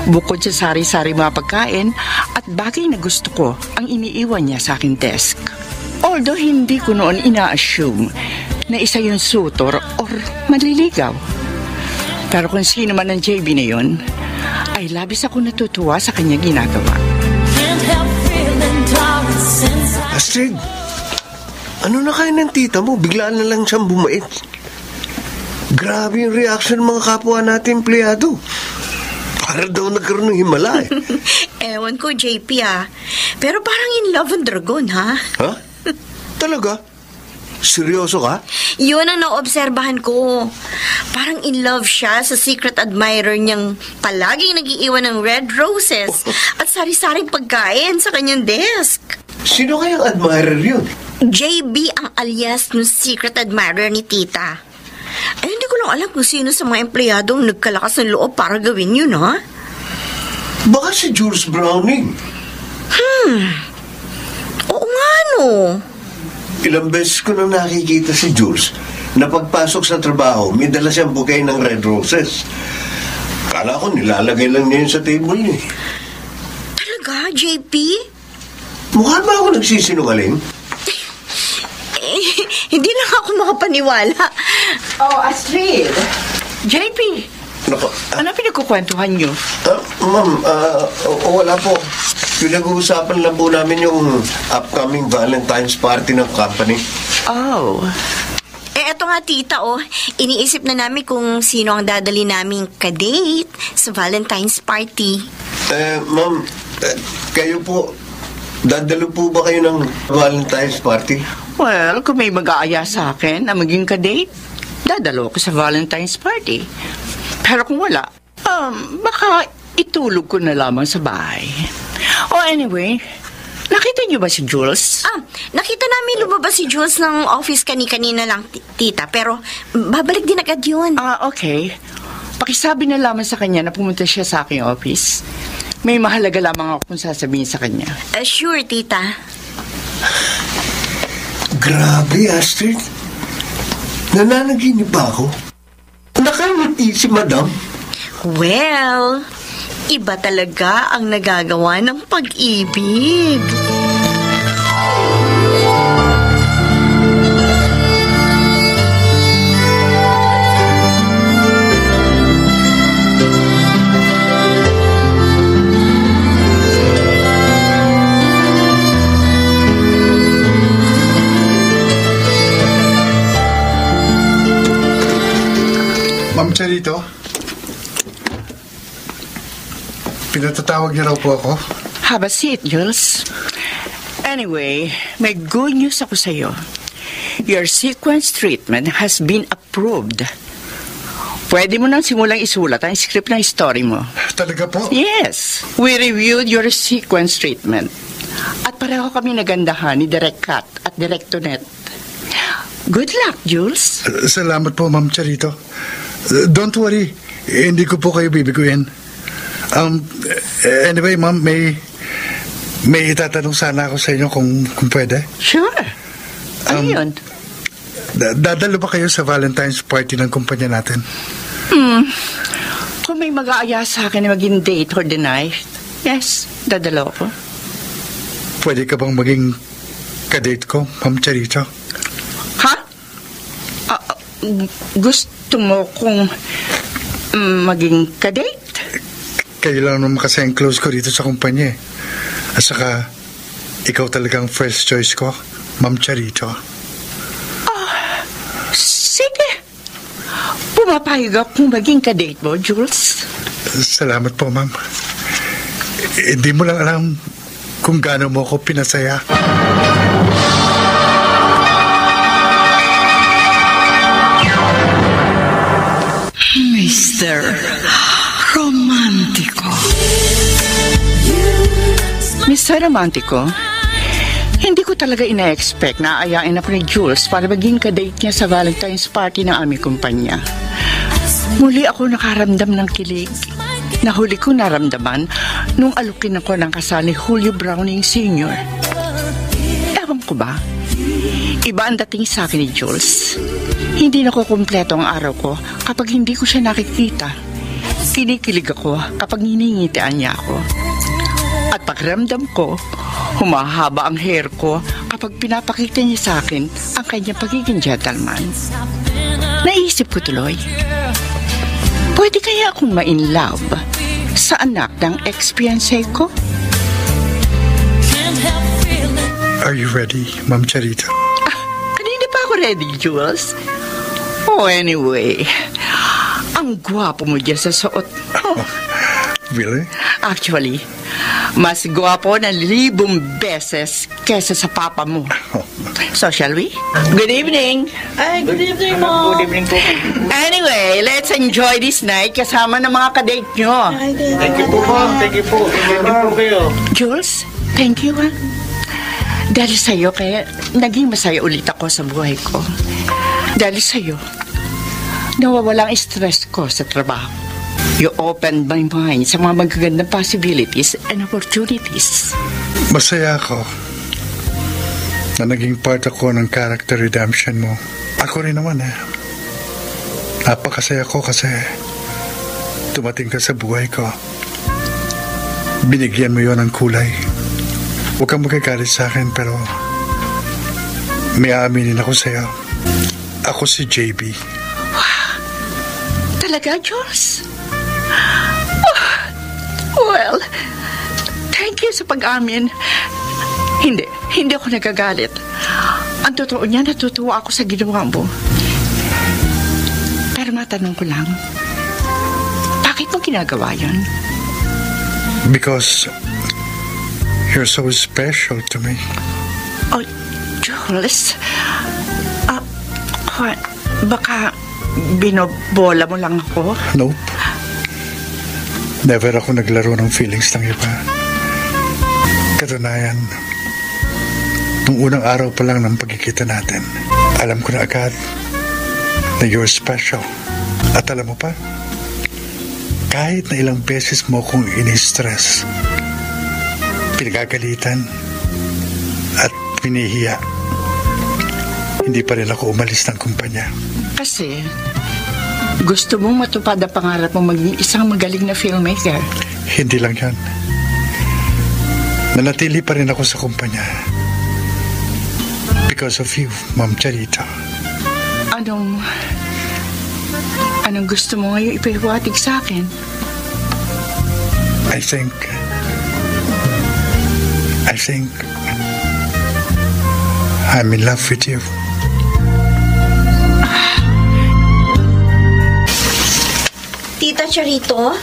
Speaker 2: Bukod sa sari-sari mga pagkain at bagay na gusto ko ang iniiwan niya sa aking desk. Although hindi ko noon ina-assume na isa yung sutor or maliligaw. Pero kung sino man ang JB na yun, ay labis ako natutuwa sa kanya ginagawa.
Speaker 7: Astrid, ano na kayo ng tita mo? Biglaan na lang siyang bumait. Grabe yung reaction ng mga kapwa natin empleyado. Para daw nagkaroon ng himala eh.
Speaker 4: Ewan ko, JP Pero parang in love ang dragon, ha?
Speaker 7: Ha? Talaga? Seryoso ka?
Speaker 4: Yun ang naobserbahan ko. Parang in love siya sa secret admirer niyang palaging nag-iiwan ng red roses at sari-saring pagkain sa kanyang desk.
Speaker 7: Sino kayang admirer yun?
Speaker 4: JB ang alias ng secret admirer ni tita. Ay, hindi ko lang alam kung sino sa mga empleyado ang nagkalakas ng loob para gawin yun, ha?
Speaker 7: Baka si Jules Browning.
Speaker 4: Oo nga, no.
Speaker 7: Ilang beses ko nang nakikita si Jules na pagpasok sa trabaho, may dala siyang bouquet ng red roses. Kala ko nilalagay lang niya yun sa table niya.
Speaker 4: Talaga, JP?
Speaker 7: Mukha ba ako nagsisinungaling?
Speaker 4: Hindi lang ako makapaniwala.
Speaker 2: Oh, Astrid! JP!
Speaker 7: Nako,
Speaker 2: Ano pinagkukwentuhan niyo?
Speaker 7: ma'am, wala po. Pinag-uusapan lang po namin yung upcoming Valentine's party ng company.
Speaker 2: Oh.
Speaker 4: Eto nga, tita, iniisip na namin kung sino ang dadali naming ka-date sa Valentine's party.
Speaker 7: Ma'am, kayo po, dadalo po ba kayo ng Valentine's party?
Speaker 2: Well, kung may mag-aaya sa akin na maging ka-date, dadalo ko sa Valentine's party. Pero kung wala, baka itulog ko na lamang sa bahay. Oh, anyway, nakita niyo ba si Jules?
Speaker 4: Nakita namin lumabas si Jules ng office kanina lang, tita. Pero babalik din agad yun.
Speaker 2: Okay. Pakisabi na lamang sa kanya na pumunta siya sa aking office. May mahalaga lamang ako kung sasabihin sa kanya.
Speaker 4: Sure, tita.
Speaker 7: Grabe, Astrid. Nananaginip ba ako? Nakangiti si Madam.
Speaker 4: Well, iba talaga ang nagagawa ng pag-ibig.
Speaker 1: Ma'am Charito, pinatatawag niyo raw po ako.
Speaker 2: Have a seat, Jules. Anyway, may good news ako sa'yo. Your sequence treatment has been approved. Pwede mo nang simulang isulat ang script ng story mo.
Speaker 1: Talaga po?
Speaker 2: Yes. We reviewed your sequence treatment. At pareho kami nagandahan ni Direk Kat at Direk Tonet. Good luck, Jules.
Speaker 1: Salamat po, Ma'am Charito. Don't worry, hindi ko po kayo bibiguin. Anyway, Ma'am, may itatanong sana ako sa inyo kung pwede.
Speaker 2: Sure. Ano yun?
Speaker 1: Dadalo ba kayo sa Valentine's party ng kumpanya natin?
Speaker 2: Kung may mag-aaya sa akin na maging date for the night, yes, dadalo ko.
Speaker 1: Pwede ka bang maging kadate ko, Ma'am Charito?
Speaker 2: Ha? Gusto mo kung maging kadate?
Speaker 1: Kayo lang naman kasi ang close ko dito sa kumpanya. At saka, ikaw talagang first choice ko, Ma'am Charito.
Speaker 2: Sige. Pumapayag akong maging kadate mo, Jules.
Speaker 1: Salamat po, Ma'am. Hindi mo lang alam kung gaano mo ako pinasaya.
Speaker 2: Mr. Romantico. Mr. Romantico, hindi ko talaga ina-expect na aayain ako ni Jules para maging kadate niya sa Valentine's party ng aming kumpanya. Muli ako nakaramdam ng kilig. Nahuli ko naramdaman nung alukin ako ng kasal ni Julio Browning Sr. Ewan ko ba? Iba ang dating sa akin ni Jules. Hindi nakukumpleto ang araw ko kapag hindi ko siya nakikita. Kinikilig ako kapag hiningitian niya ako. At pakiramdam ko, humahaba ang hair ko kapag pinapakita niya sa akin ang kanyang pagiging gentleman. Naisip ko tuloy, pwede kaya akong ma-in love sa anak ng ex-fiancé ko?
Speaker 1: Are you ready, Ma'am Charito?
Speaker 2: Kanina pa ako ready, Jules. Oh, anyway, ang gwapo mo dyan sa suot mo.
Speaker 1: Really?
Speaker 2: Actually, mas gwapo na 1,000 beses kesa sa papa mo. So, shall we? Good evening.
Speaker 6: Ay, good evening, Mom. Good evening po.
Speaker 2: Anyway, let's enjoy this night kasama ng mga kadate nyo.
Speaker 6: Thank you po, Mom. Thank you po. Thank you po kayo.
Speaker 2: Jules, thank you, ha? Dahil sa'yo, kaya naging masaya ulit ako sa buhay ko. Dahil sa'yo, nawawalang stress ko sa trabaho. You opened my mind sa mga magagandang possibilities and opportunities.
Speaker 1: Masaya ako na naging part ako ng character redemption mo. Ako rin naman Napakasaya ko kasi tumating ka sa buhay ko. Binigyan mo yon ng kulay. Huwag kang magagalit sa akin pero may aaminin ako sa'yo. Ako si JB.
Speaker 2: Wow! Talaga, Jules? Well, thank you sa pag-amin. Hindi ako nagagalit. Ang totoo niya, natutuwa ako sa ginawa mo. Pero matanong ko lang, bakit mo ginagawa yun?
Speaker 1: Because you're so special to me.
Speaker 2: Oh, Jules, baka binobola mo lang ako?
Speaker 1: Nope. Never ako naglaro ng feelings ng iba. Katunayan, nung unang araw pa lang ng pagkikita natin, alam ko na agad na you're special. At alam mo pa, kahit na ilang beses mo kong in-stress, pinagagalitan, at pinihiya, hindi pa rin ako umalis ng kumpanya.
Speaker 2: Kasi gusto mong matupad ang pangarap mong maging isang magaling na filmmaker.
Speaker 1: Hindi lang yan. Nanatili pa rin ako sa kumpanya because of you, Ma'am Charito. Anong gusto mo ngayon ipahiwatig sa akin? I think I'm in love with you.
Speaker 4: Tita Charito?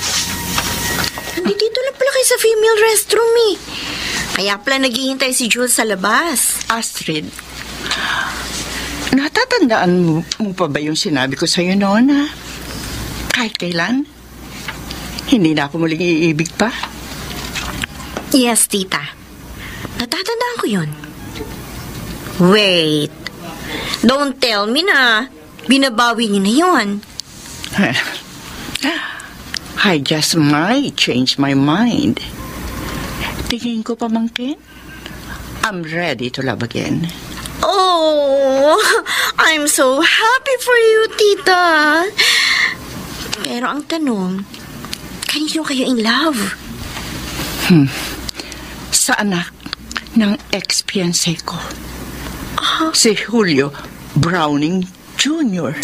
Speaker 4: Nandito lang pala kayo sa female restroom eh. Kaya pala naghihintay si Jules sa labas.
Speaker 2: Astrid, natatandaan mo pa ba yung sinabi ko sa'yo noon na kahit kailan, hindi na ako muling iibig pa?
Speaker 4: Yes, tita. Natatandaan ko yun. Wait. Don't tell me na binabawi niyo na yun.
Speaker 2: I just might change my mind. Tingin ko pamangkin, I'm ready to love again.
Speaker 4: Oh, I'm so happy for you, tita. Pero ang tanong, kanino kayo in love?
Speaker 2: Sa anak ng ex-fiancé ko. Si Julio Browning Jr.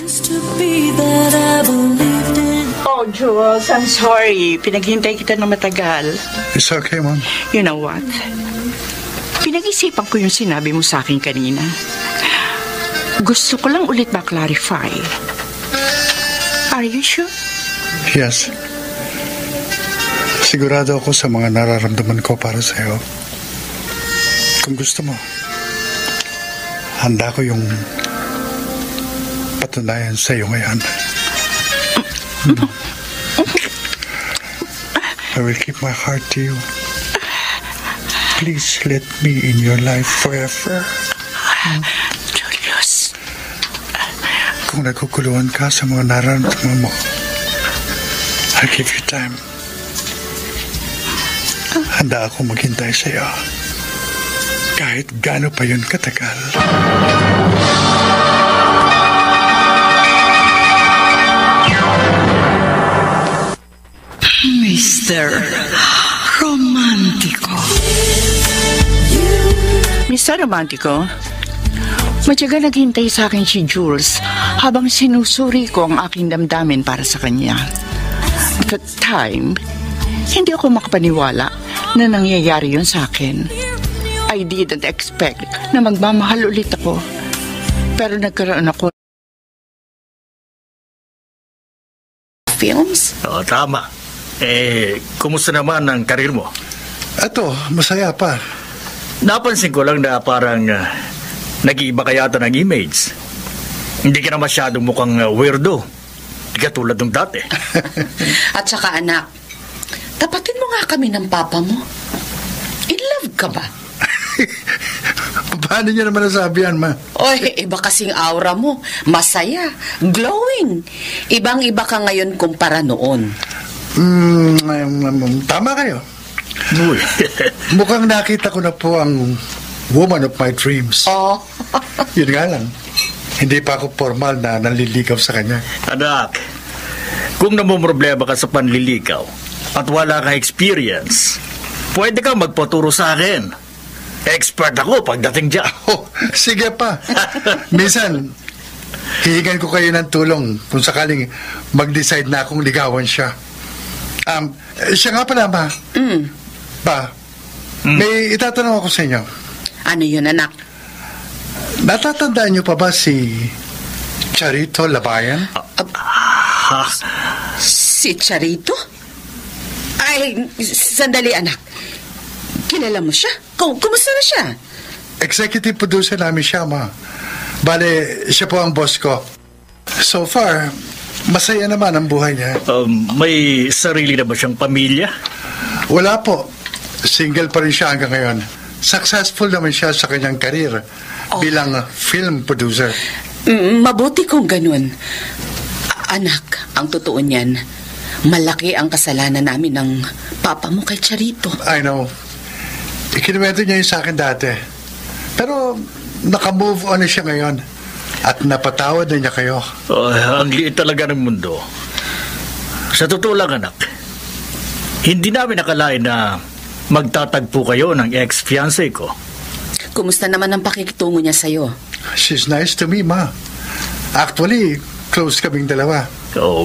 Speaker 2: Oh, Jules, I'm sorry. Pinaghintay kita na matagal.
Speaker 1: It's okay, Mom.
Speaker 2: You know what? Pinag-isipan ko yung sinabi mo sa akin kanina. Gusto ko lang ulit ma-clarify. Are you sure?
Speaker 1: Yes. Sigurado ako sa mga nararamdaman ko para sa'yo. Kung gusto mo, handa ko yung patunayan sa'yo ngayon. I will keep my heart to you. Please let me in your life forever.
Speaker 2: Julius.
Speaker 1: Kung nagkukuluhan ka sa mga nararamdaman mo, I'll give you time. Handa ako maghintay sa'yo. Kahit gaano pa yun katagal.
Speaker 2: Mr. Romantico. Mr. Romantico, matyaga naghintay sa akin si Jules habang sinusuri ko ang aking damdamin para sa kanya. At that time, hindi ako makapaniwala na nangyayari yun sa akin. I didn't expect na magmamahal ulit ako. Pero nagkaroon ako films.
Speaker 6: Oo, tama. Kumusta naman ang karir mo?
Speaker 1: Eto, masaya pa.
Speaker 6: Napansin ko lang na parang nag-iiba ka yata ng image. Hindi ka na masyadong mukhang weirdo. Hindi ka tulad ng dati.
Speaker 5: At saka anak, tapatin mo nga kami ng papa mo. In love ka ba?
Speaker 1: Paano niya naman nasabi yan, Ma?
Speaker 5: Oy, iba kasing aura mo. Masaya, glowing. Ibang-iba ka ngayon kumpara noon.
Speaker 1: Tama kayo.
Speaker 6: Uy.
Speaker 1: Mukhang nakita ko na po ang woman of my dreams.
Speaker 5: Oh.
Speaker 1: Yun nga lang, hindi pa ako formal na nanliligaw sa kanya.
Speaker 6: Anak, kung namumroblema ka sa panliligaw at wala kang experience, pwede kang magpaturo sa akin. Expert ako pagdating dyan.
Speaker 1: Oh, sige pa. Minsan, hihingan ko kayo ng tulong kung sakaling mag-decide na akong ligawan siya. Siya nga pala, Ma. Pa, may itatanong ako sa inyo.
Speaker 5: Ano yun, anak?
Speaker 1: Natatandaan niyo pa ba si Charito Labayan?
Speaker 5: Si Charito? Ay, sandali, anak. Kilala mo siya? Kumusta na siya?
Speaker 1: Executive producer namin siya, Ma. Bale, siya po ang boss ko. So far, masaya naman ang buhay niya.
Speaker 6: May sarili na ba siyang pamilya?
Speaker 1: Wala po. Single pa rin siya hanggang ngayon. Successful naman siya sa kanyang karir bilang film producer.
Speaker 5: Mabuti kung ganun. Anak, ang totoo niyan, Malaki ang kasalanan namin ng papa mo kay Charito.
Speaker 1: I know. Ikinuwento niya yung sa akin dati. Pero naka-move on na siya ngayon. At napatawad na niya kayo.
Speaker 6: Ang liit talaga ng mundo. Sa totoo lang, anak, hindi namin nakalain na magtatagpo kayo ng ex-fiancé ko.
Speaker 5: Kumusta naman ang pakikitungo niya sa'yo?
Speaker 1: She's nice to me, Ma. Actually, close kaming dalawa.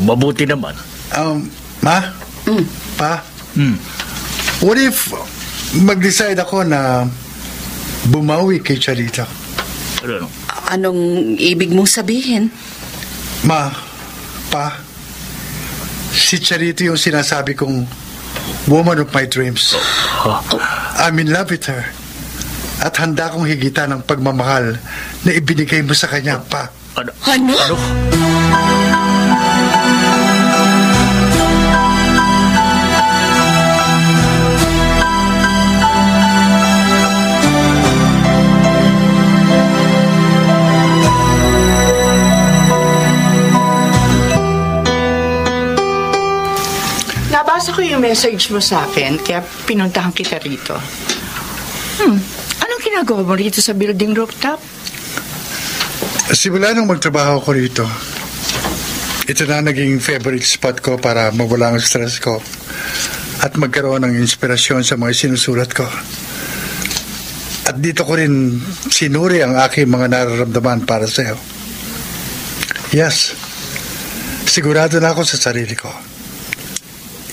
Speaker 6: Mabuti naman.
Speaker 1: Ma? Pa? What if mag-decide ako na bumawi kay Charito?
Speaker 6: Ano?
Speaker 5: Anong ibig mong sabihin?
Speaker 1: Ma, Pa, si Charito yung sinasabi kong woman of my dreams. I'm in love with her. At handa kong higitan ang pagmamahal na ibinigay mo sa kanya, Pa.
Speaker 5: Ano?
Speaker 2: Nabasa ko yung message mo sa akin, kaya pinuntahan kita rito. Anong ginagawa mo rito sa building rooftop?
Speaker 1: Simula nung magtrabaho ko rito, ito na naging favorite spot ko para mawala ang stress ko at magkaroon ng inspirasyon sa mga sinusulat ko. At dito ko rin sinuri ang aking mga nararamdaman para sa'yo. Yes, sigurado na ako sa sarili ko.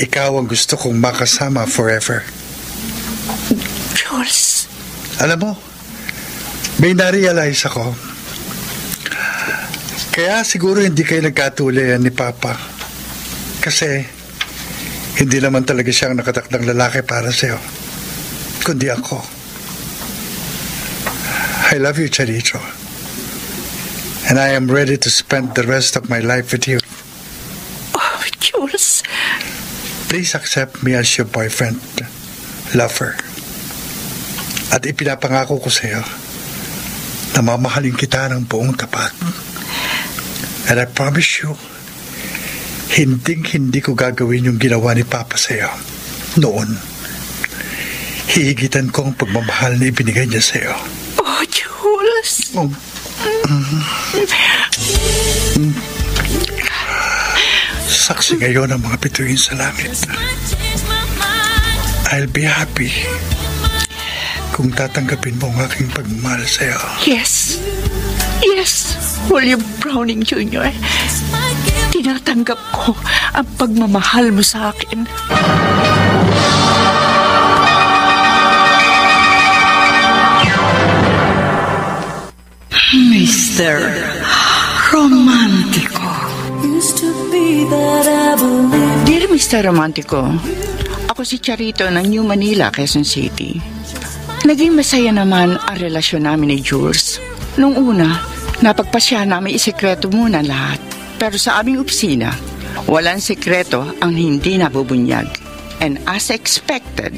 Speaker 1: Ikaw ang gusto kong makasama forever.
Speaker 2: Jules.
Speaker 1: Alam mo, may narealize ako. Kaya siguro hindi kayo nagkatuloyan ni Papa. Kasi hindi naman talaga siyang nakatakdang lalaki para sa'yo, kundi ako. I love you, Charito. And I am ready to spend the rest of my life with you.
Speaker 2: Oh, Jules.
Speaker 1: Please accept me as your boyfriend, lover. At ipinapangako ko sa iyo na mamahalin kita ng buong tapat. And I promise you, hindi ko gagawin yung ginawa ni Papa sa iyo noon. Hihigitan ko ang pagmamahal na ibinigay niya sa iyo.
Speaker 2: Oh, Jules.
Speaker 1: Saksi ngayon ang mga bituin sa langit. I'll be happy kung tatanggapin mo ang aking pagmamahal sa'yo.
Speaker 2: Yes. Yes, William Browning Jr. Tinatanggap ko ang pagmamahal mo sa akin. Mr. Romantico. Dear Mr. Romantico, ako si Charito ng New Manila, Quezon City. Naging masaya naman ang relasyon namin ni Jules. Nung una, napagpasya namin isekreto muna lahat. Pero sa aming opisina, walang sekreto ang hindi nabubunyag. And as expected,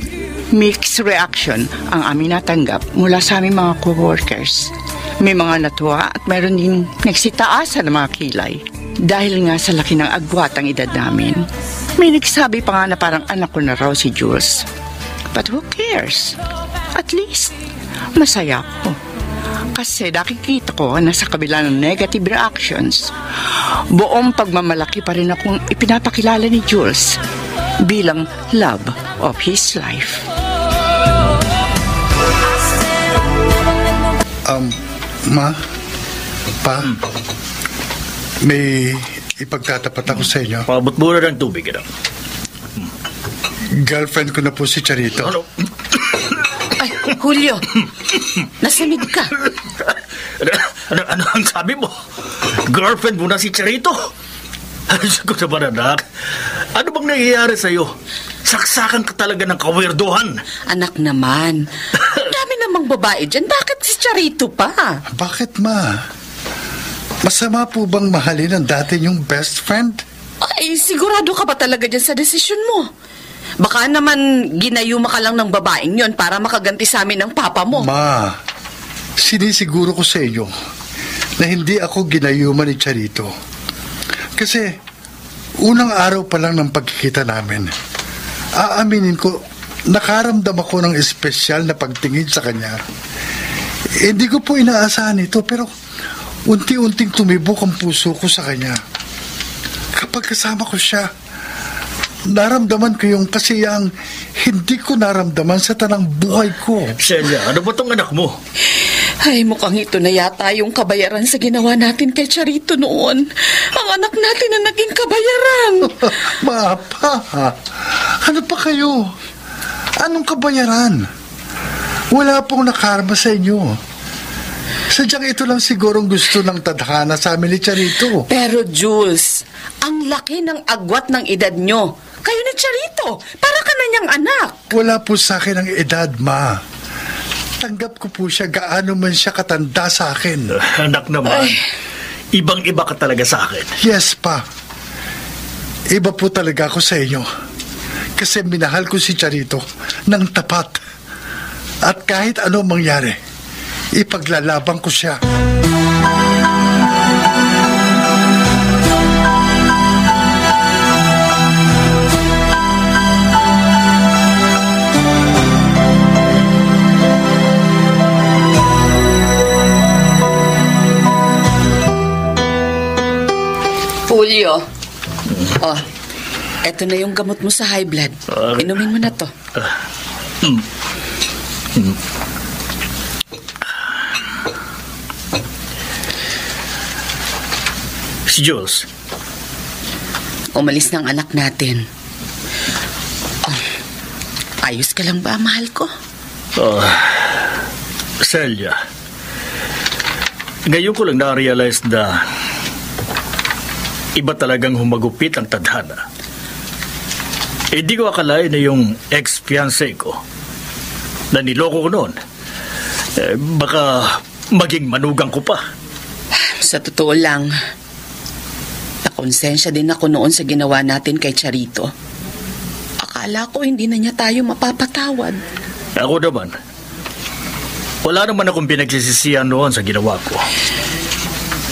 Speaker 2: mixed reaction ang aming natanggap mula sa aming mga co-workers. May mga natuwa at mayroon din nagsitaasan ng mga kilay. Dahil nga sa laki ng agwat ang edad namin. May nagsabi pa nga na parang anak ko na raw si Jules. But who cares? At least, masaya ako. Kasi nakikita ko na sa kabila ng negative reactions, buong pagmamalaki pa rin akong ipinapakilala ni Jules bilang love of his life.
Speaker 1: Ma, Pa, may ipagtatapat ako sa inyo.
Speaker 6: Paabot muna ng tubig, ano?
Speaker 1: Girlfriend ko na po si Charito.
Speaker 6: Ano?
Speaker 5: Ay, Julio, nasamid ka.
Speaker 6: Ano ang sabi mo? Girlfriend mo na si Charito? Ayos ko naman, anak. Ano bang nangyayari sa'yo? Saksakan ka talaga ng kawirduhan.
Speaker 5: Anak naman, dami namang babae dyan. Bakit si Charito pa?
Speaker 1: Bakit, Ma? Masama po bang mahalin ang dati niyong best friend?
Speaker 5: Ay, sigurado ka ba talaga dyan sa desisyon mo? Baka naman ginayuma ka lang ng babaeng yon para makaganti sa amin ng papa mo.
Speaker 1: Ma, sinisiguro ko sa inyo na hindi ako ginayuma ni Charito. Kasi Unang araw pa lang ng pagkikita namin, aaminin ko, nakaramdam ako ng espesyal na pagtingin sa kanya. Hindi ko po inaasahan ito, pero unti-unting tumibok ang puso ko sa kanya. Kapag kasama ko siya, naramdaman ko yung kasiyang hindi ko naramdaman sa tanang buhay ko.
Speaker 6: Celia, ano ba tong anak mo?
Speaker 5: Ay, mukhang ito na yata yung kabayaran sa ginawa natin kay Charito noon. Ang anak natin na naging kabayaran.
Speaker 1: Mapa, ano pa kayo? Anong kabayaran? Wala pong nakarma sa inyo. Sadyang ito lang sigurong gusto ng tadhana sa amin ni Charito.
Speaker 5: Pero Jules, ang laki ng agwat ng edad nyo. Kayo ni Charito, para ka na niyang anak.
Speaker 1: Wala po sa akin ang edad, Ma. Tanggap ko po siya gaano man siya katanda sa akin.
Speaker 6: Anak naman, ibang-iba ka talaga sa akin.
Speaker 1: Yes, Pa. Iba po talaga ako sa inyo. Kasi minahal ko si Charito ng tapat. At kahit ano mangyari, ipaglalaban ko siya.
Speaker 5: Julio. Oh, eto na yung gamot mo sa high blood. Inumin mo na to.
Speaker 6: Si Jules.
Speaker 5: Umalis ng anak natin. Oh, ayos ka lang ba, mahal ko?
Speaker 6: Celia, ngayon ko lang na-realize na iba talagang humagupit ang tadhana. Hindi ko akalain na yung ex-fiancé ko na niloko ko noon, baka maging manugang ko pa.
Speaker 5: Sa totoo lang, nakonsensya din ako noon sa ginawa natin kay Charito. Akala ko hindi na niya tayo mapapatawad.
Speaker 6: Ako naman, wala naman akong pinagsisisihan noon sa ginawa ko.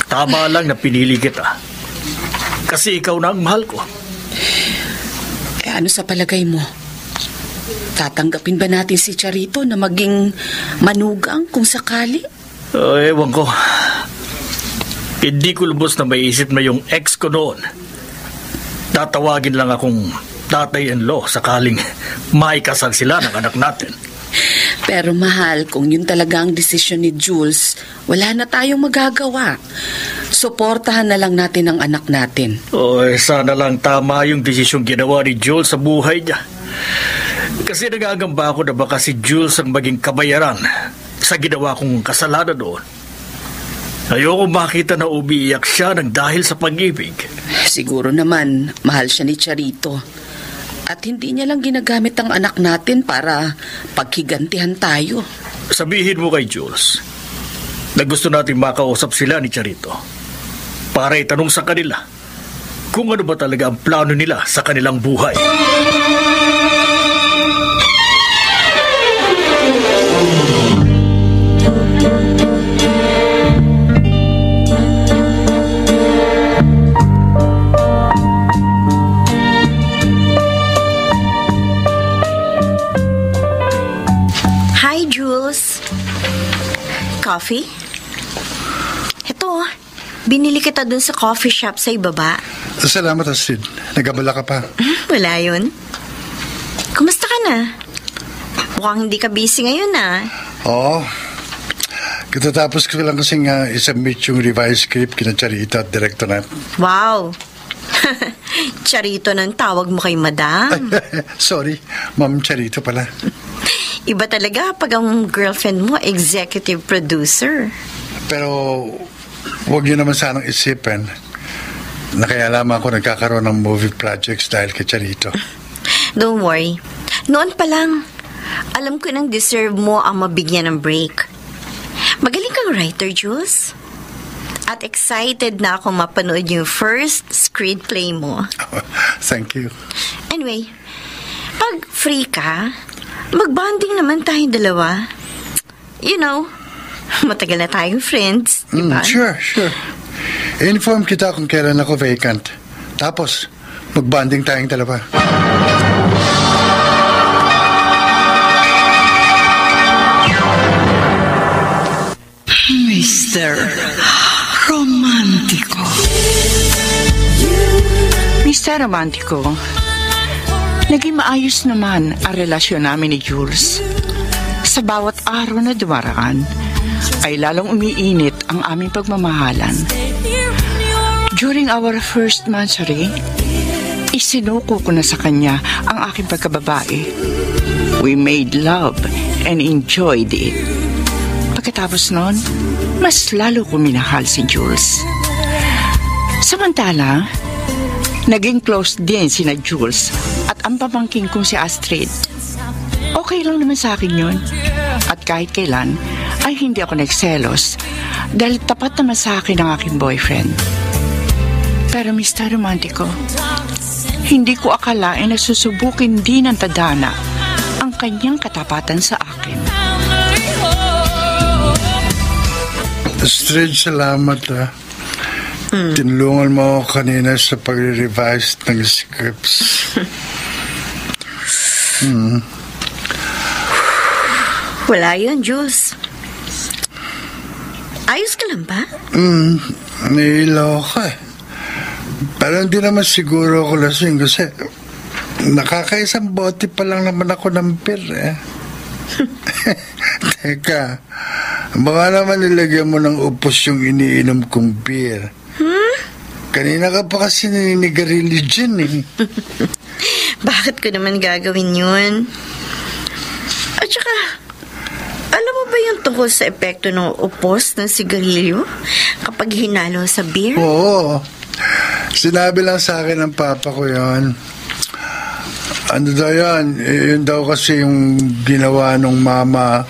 Speaker 6: Tama lang na pinili kita. Kasi ikaw na ang mahal ko.
Speaker 5: Ano sa palagay mo? Tatanggapin ba natin si Charito na maging manugang kung sakali?
Speaker 6: Ewan ko. Hindi ko lubos na maiisip na yung ex ko noon. Tatawagin lang akong tatay-in-law sakaling maikasal sila ng anak natin.
Speaker 5: Pero mahal, kung yun talaga ang desisyon ni Jules, wala na tayong magagawa. Suportahan na lang natin ang anak natin.
Speaker 6: Sana lang tama yung desisyong ginawa ni Jules sa buhay niya. Kasi nagagamba ako na baka si Jules ang maging kabayaran sa ginawa kong kasalanan doon. Ayoko makita na umiiyak siya ng dahil sa pag-ibig.
Speaker 5: Siguro naman, mahal siya ni Charito. At hindi niya lang ginagamit ang anak natin para paghigantihan tayo.
Speaker 6: Sabihin mo kay Jules na gusto natin makausap sila ni Charito para itanong sa kanila kung ano ba talaga ang plano nila sa kanilang buhay.
Speaker 4: Hi, Jules. Coffee? Ito, binili kita dun sa coffee shop sa ibaba.
Speaker 1: Salamat, Astrid. Nagabala ka pa.
Speaker 4: Wala yun. Kumusta ka na? Mukhang hindi ka busy ngayon,
Speaker 1: Oo. Katatapos ko lang kasing isubmit yung revised script kina Charito at Director na.
Speaker 4: Wow. Charito ng tawag mo kay Madam.
Speaker 1: Sorry, Ma'am Charito pala.
Speaker 4: Iba talaga pag ang girlfriend mo executive producer.
Speaker 1: Pero huwag niyo naman sanang isipin na kaya lamang ako nagkakaroon ng movie projects dahil kay Charito.
Speaker 4: Don't worry. Noon pa lang, alam ko nang deserve mo ang mabigyan ng break. Magaling kang writer, Jules. At excited na ako mapanood yung first screenplay mo.
Speaker 1: Thank you.
Speaker 4: Anyway, pag free ka, mag-bonding naman tayong dalawa. You know, matagal na tayong friends, di ba?
Speaker 1: Sure. Inform kita kung kailan ako vacant. Tapos, Mag-bonding tayong dalawa.
Speaker 2: Mr. Romantico. Mr. Romantico, naging maayos naman ang relasyon namin ni Jules. Sa bawat araw na dumaraan, ay lalong umiinit ang aming pagmamahalan. During our first monthsary, isinuko ko na sa kanya ang aking pagkababae. We made love and enjoyed it. Pagkatapos nun, mas lalo ko minahal si Jules. Samantala, naging close din sina Jules at ang pamangking kong si Astrid. Okay lang naman sa akin yun. At kahit kailan, ay hindi ako nagselos dahil tapat naman sa akin ang aking boyfriend. Pero Mr. Romantico, hindi ko akalain na susubukin din ng tadhana ang kanyang katapatan sa akin.
Speaker 1: Astrid, salamat Tinulungan mo ako kanina sa pag-revise ng scripts.
Speaker 4: Wala yun, Jules. Ayos ka lang ba?
Speaker 1: Nailaw ka Pero hindi naman siguro ako lasing kasi nakakaisang bote pa lang naman ako ng beer Teka, baka naman nilagyan mo ng upos yung iniinom kong beer. Kanina ka pa kasi naninigarilyo dyan
Speaker 4: Bakit ko naman gagawin yun? At saka, alam mo ba yung tungkol sa epekto ng upos ng sigarilyo kapag hinalo sa beer?
Speaker 1: Oo. Sinabi lang sa akin ng papa ko yun. Ano daw yan? Yun daw kasi yung ginawa ng mama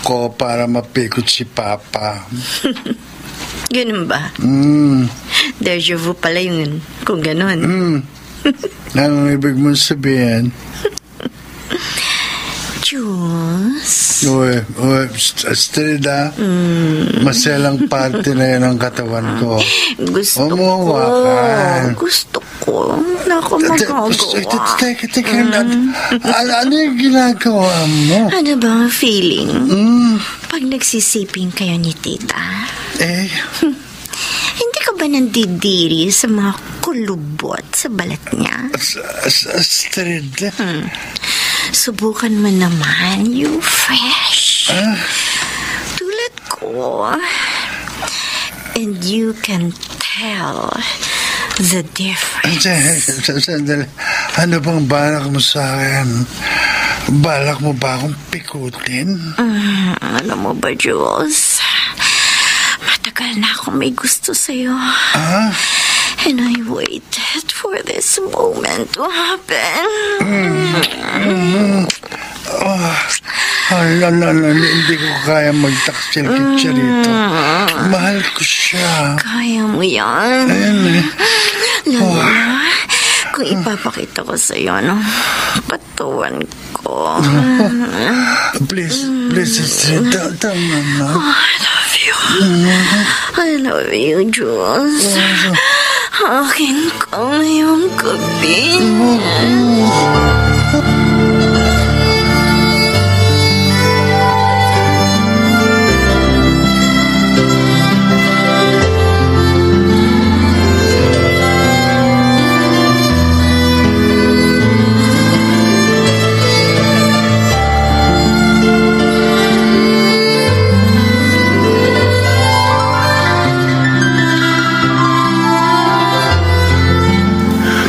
Speaker 1: ko para mapikot si papa.
Speaker 4: Ganun ba? Deja vu pala yun, kung ganun.
Speaker 1: Ang ibig mong sabihin?
Speaker 4: Jules?
Speaker 1: Uy, Astrid maselang parte na yun ang katawan ko.
Speaker 4: Gusto ko. Naku, magagawa.
Speaker 1: Teka, ano yung ginagawa mo?
Speaker 4: Ano ba ang feeling? Pag nagsisiping kayo ni tita? Hindi ka ba nandidiri sa mga kulubot sa balat niya?
Speaker 1: Astrid?
Speaker 4: Subukan mo naman, you fresh. Tulad ko. And you can tell the difference.
Speaker 1: Sandali. Ano bang balak mo sa akin? Balak mo ba akong pikutin?
Speaker 4: Alam mo ba, Jules? Matagal na akong may gusto sa'yo. And I waited for this moment to happen.
Speaker 1: Hindi ko kaya magtaksil kay Charito. Mahal ko siya.
Speaker 4: Kaya mo yan. Lalo na kung ipapakita ko sa'yo ng katawan ko.
Speaker 1: Please, Astrid, tama na.
Speaker 4: I love you, Jules. Akin ka ngayong gabi.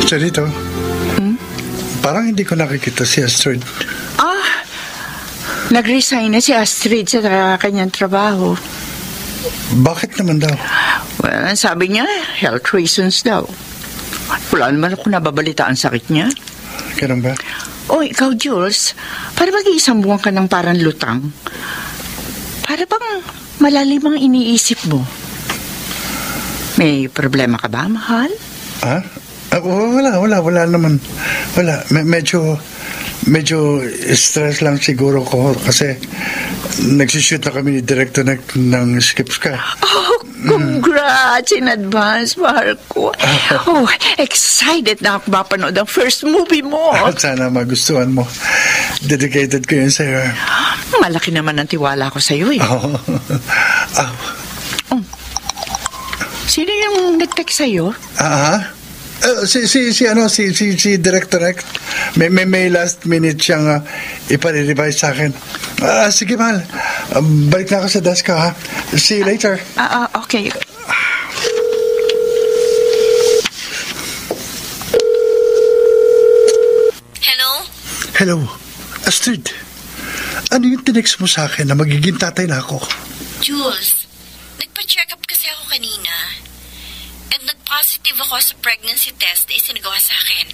Speaker 1: Charito, parang hindi ko nakikita si Astrid.
Speaker 2: Nag-resign na si Astrid sa kanyang trabaho.
Speaker 1: Bakit naman daw?
Speaker 2: Well, sabi niya, health reasons daw. Wala naman ako nababalita ang sakit niya.
Speaker 1: Ganun ba?
Speaker 2: Ikaw, Jules, para mag-iisang buwan ka ng parang lutang. Para bang malalim ang iniisip mo. May problema ka ba, mahal?
Speaker 1: Wala naman. Wala. Medyo stress lang siguro ko kasi nagsishoot na kami ni director ng scripts ka.
Speaker 2: Congrats! Congrats in advance, mahal ko. Oh, excited na ako mapanood ang first movie mo.
Speaker 1: At sana magustuhan mo. Dedicated ko yun sa'yo.
Speaker 2: Malaki naman ang tiwala ko sa'yo eh. Sino yung nag-text sa'yo?
Speaker 1: Si Director X. May last minute siyang ipa-revise sa akin. Sige, mahal. Balik na ako sa desk ko, ha? See you later.
Speaker 2: Okay.
Speaker 1: Hello, Astrid. Ano yung tinext mo sa akin na magiging tatay na ako?
Speaker 4: Jules, nagpa-check up kasi ako kanina. And nag-positive ako sa pregnancy test na isinagawa sa akin.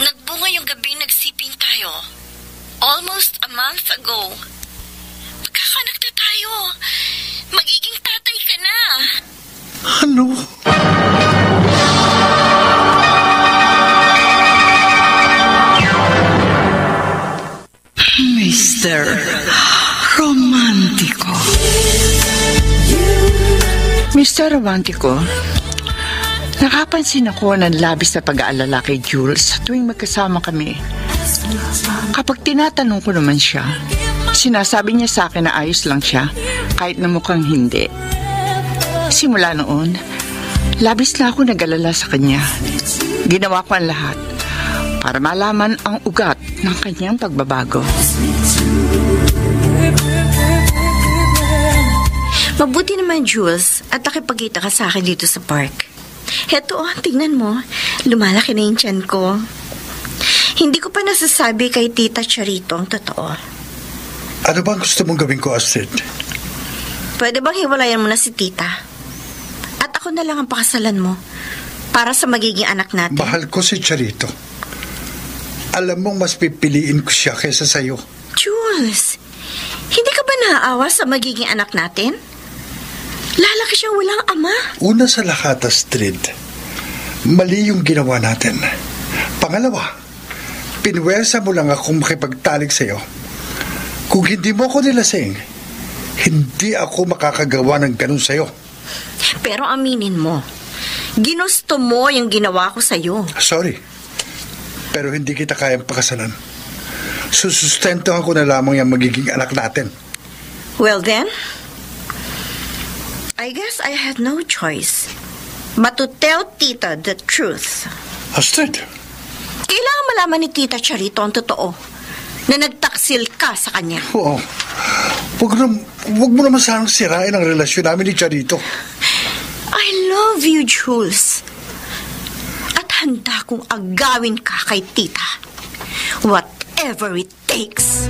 Speaker 4: Nagbunga yung gabing nagsiping tayo. Almost a month ago. Magkakanak na tayo. Magiging tatay ka na.
Speaker 1: Ano?
Speaker 2: Mr. Romantico. Mr. Romantico, nakapansin ako ng labis na pag-aalala kay Jules tuwing magkasama kami. Kapag tinatanong ko naman siya, sinasabi niya sa akin na ayos lang siya kahit na mukhang hindi. Simula noon, labis na ako nag-alala sa kanya. Ginawa ko ang lahat para malaman ang ugat ng kanyang pagbabago.
Speaker 4: Mabuti naman, Jules, at nakipagkita ka sa akin dito sa park. Heto, tingnan mo. Lumalaki na yung tiyan ko. Hindi ko pa nasasabi kay Tita Charito ang totoo.
Speaker 1: Ano bang gusto mong gawin ko, Astrid?
Speaker 4: Pwede bang hiwalayan mo na si Tita? At ako na lang ang pakasalan mo para sa magiging anak natin.
Speaker 1: Mahal ko si Charito. Alam mong mas pipiliin ko siya kaysa sa'yo.
Speaker 4: Jules, hindi ka ba naaawa sa magiging anak natin? Lalaki siyang walang ama.
Speaker 1: Una sa lahat, Astrid, mali yung ginawa natin. Pangalawa, pinwersa mo lang akong makipagtalik sa'yo. Kung hindi mo ako nilasing, hindi ako makakagawa ng ganun sa'yo.
Speaker 4: Pero aminin mo, ginusto mo yung ginawa ko sa'yo.
Speaker 1: Sorry, pero hindi kita kayang pakasalan. Susustentuhan ko na lamang yung magiging anak natin.
Speaker 4: Well then, I guess I had no choice but to tell Tita the truth.
Speaker 1: Astrid,
Speaker 4: Kailangan malaman ni Tita Charito ang totoo na nagtaksil ka sa kanya.
Speaker 1: oo. Huwag mo naman sanang sirain ang relasyon namin ni Charito.
Speaker 4: I love you, Jules. At handa kong agawin ka kay Tita. Whatever it takes.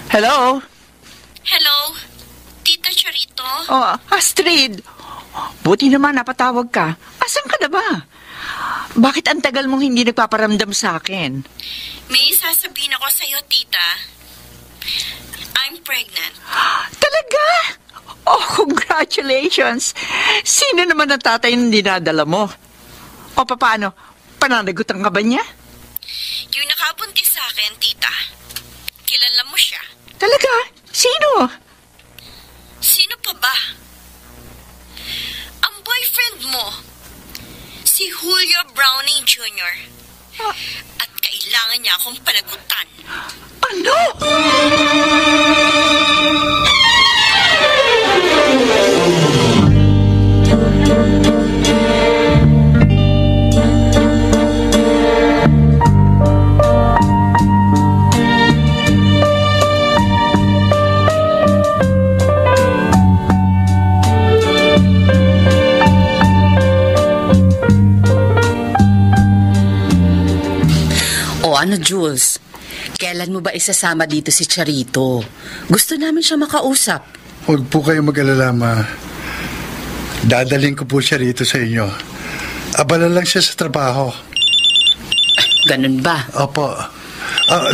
Speaker 2: Hello?
Speaker 4: Hello? Tita Charito?
Speaker 2: Oh, Astrid. Buti naman napatawag ka. Asan ka na ba? Bakit ang tagal mong hindi nagpaparamdam sa akin?
Speaker 4: May sasabihin ako sa'yo, Tita. I'm pregnant.
Speaker 2: Talaga? Oh, congratulations. Sino naman ang tatay na dinadala mo? O paano? Pananagutan ka ba niya?
Speaker 4: Yung nakabuntis sa akin, Tita. Kilala mo siya.
Speaker 2: Talaga? Sino?
Speaker 4: Sino pa ba? Ang boyfriend mo. Si Julio Browning Jr. At kailangan niya akong panagutan.
Speaker 2: Ano?
Speaker 5: Ano, Jules? Kailan mo ba isasama dito si Charito? Gusto namin siya makausap.
Speaker 1: Huwag po kayong mag-alala, Ma. Dadaling ko po siya rito sa inyo. Abala lang siya sa trabaho.
Speaker 5: Ganun ba?
Speaker 1: Opo.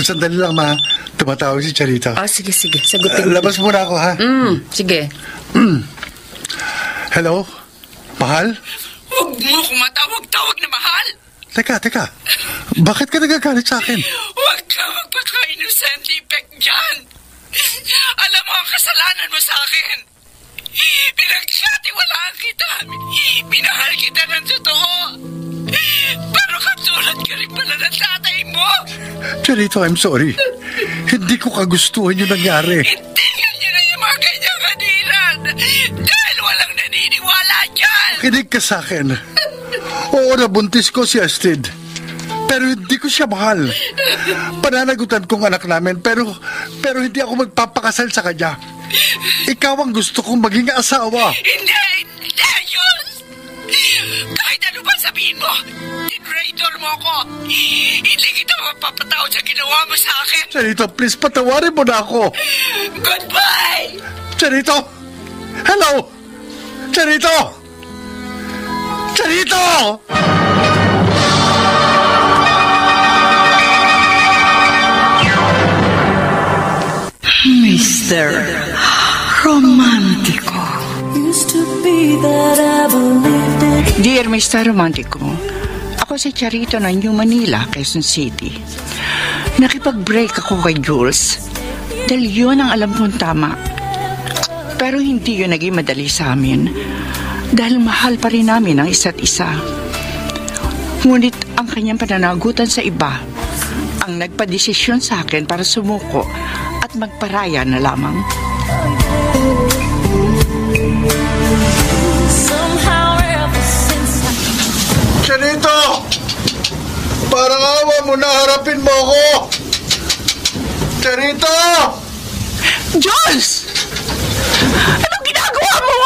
Speaker 1: Sandali lang, ma. Tumatawag si Charito.
Speaker 5: Sige. Sagutin mo.
Speaker 1: Labas muna ako, ha?
Speaker 5: Sige.
Speaker 1: Hello? Mahal?
Speaker 8: Huwag mo akong matawag-tawag na mahal.
Speaker 1: Teka. Bakit ka nagagalit sa akin?
Speaker 8: Huwag ka magpaka-innocent effect dyan. Alam mo ang kasalanan mo sa akin. Pinagkatiwalaan kita. Minahal kita ng totoo. Pero katulad ka rin pala ng tatay mo.
Speaker 1: Charito, I'm sorry. Hindi ko kagustuhan yung nangyari.
Speaker 8: Itigil niyo na yung mga ganyang kadiran. Dahil walang naniniwala dyan.
Speaker 1: Kinig ka sa akin. Oo, nabuntis ko si Astrid. Pero hindi ko siya mahal. Pananagutan kong anak namin, pero hindi ako magpapakasal sa kanya. Ikaw ang gusto kong maging asawa.
Speaker 8: Hindi, Jules! Kahit ano ba sabihin mo, traitor mo ako. Hindi kita mapapatawad sa ginawa mo sa akin.
Speaker 1: Charito, please, patawarin mo na ako.
Speaker 8: Goodbye!
Speaker 1: Charito! Hello! Charito! Charito!
Speaker 2: Mr. Romantico. Dear Mr. Romantico, ako si Charito ng New Manila, Quezon City. Nakipag-break ako kay Jules dahil yun ang alam kong tama. Pero hindi yun naging madali sa amin dahil mahal pa rin namin ang isa't isa. Ngunit ang kanyang pananagutan sa iba ang nagpadesisyon sa akin para sumuko at magparaya na lamang.
Speaker 1: Charito! Parang awa mo na, harapin mo ako! Charito!
Speaker 2: Jules! Anong ginagawa mo?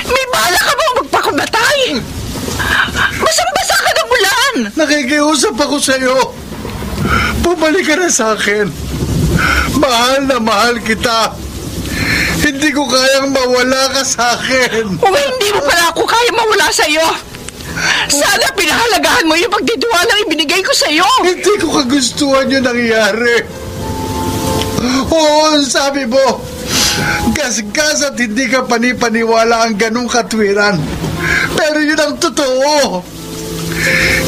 Speaker 2: May bala ka ba magpakamatay? Basang-basa ka ng ulan!
Speaker 1: Nakikiusap ako sa'yo. Bumalik ka na sa akin. Mahal na mahal kita. Hindi ko kayang mawala ka sa akin.
Speaker 2: O hindi mo pala ako kaya mawala sa'yo. Sana pinahalagahan mo yung pagtitiwalang ibinigay ko sa'yo.
Speaker 1: Hindi ko kagustuhan yung nangyari. Oo, sabi mo, gasgas at hindi ka panipaniwala ang ganong katwiran. Pero yun ang totoo.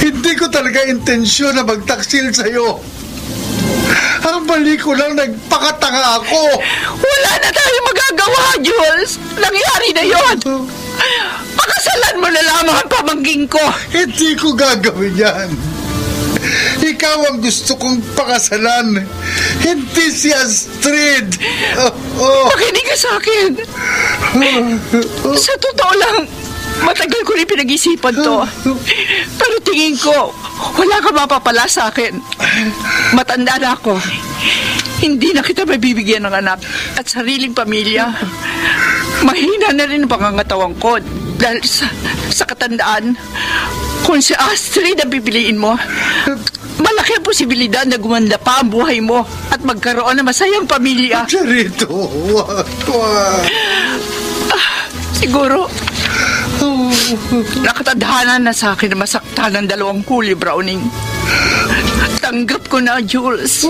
Speaker 1: Hindi ko talaga intensyon na magtaksil sa'yo. Ang mali ko lang, nagpakatanga ako.
Speaker 2: Wala na tayong magagawa, Jules. Nangyari na yun. Pakasalan mo na lamang ang pamangking ko.
Speaker 1: Hindi ko gagawin yan. Ikaw ang gusto kong pakasalan. Hindi si Astrid.
Speaker 2: Makinig ka sa akin. Sa totoo lang, matagal ko rin pinag-isipan to. Pero tingin ko, wala ka mapapala sa akin. Matanda na ako. Hindi na kita mabibigyan ng anak at sariling pamilya. Mahina na rin ang pangangatawang ko dahil sa katandaan. Kung si Astrid ang pipiliin mo, malaki ang posibilidad na gumanda pa ang buhay mo at magkaroon ng masayang pamilya.
Speaker 1: Charito, wag.
Speaker 2: Siguro, nakatadhana na sa akin na masaktan ng 2 huli, Browning. Tanggap ko na, Jules.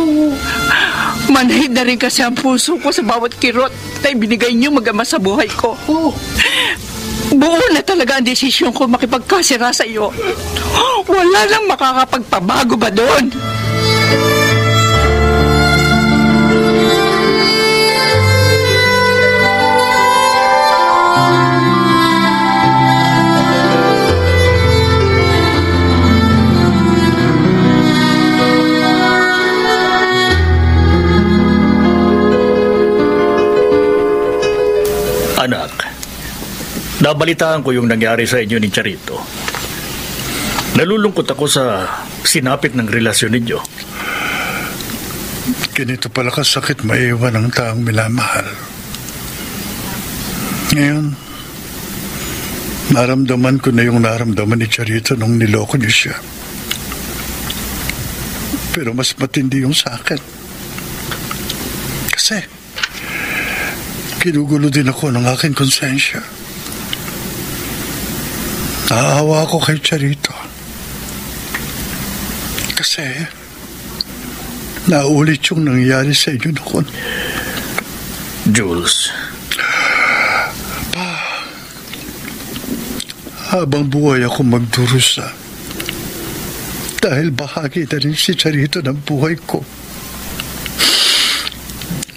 Speaker 2: Manhid na rin kasi ang puso ko sa bawat kirot na ibinigay niyo mag-ama sa buhay ko. Buo na talaga ang desisyon ko makipagkasira sa iyo. Wala nang makakapagpabago ba doon?
Speaker 6: Anak, nabalitaan ko yung nangyari sa inyo ni Charito. Nalulungkot ako sa sinapit ng relasyon ninyo.
Speaker 1: Ganito pala kasakit maiwan ang taong minamahal. Ngayon, naramdaman ko na yung naramdaman ni Charito nung niloko niyo siya. Pero mas matindi yung sa akin. Kasi, kinugulo din ako ng aking konsensya. Naawa ako kay Charito. Kasi, naulit yung nangyari sa inyo noon.
Speaker 6: Jules,
Speaker 1: Habang buhay ako magdurusa, dahil bahagi na rin si Charito ng buhay ko.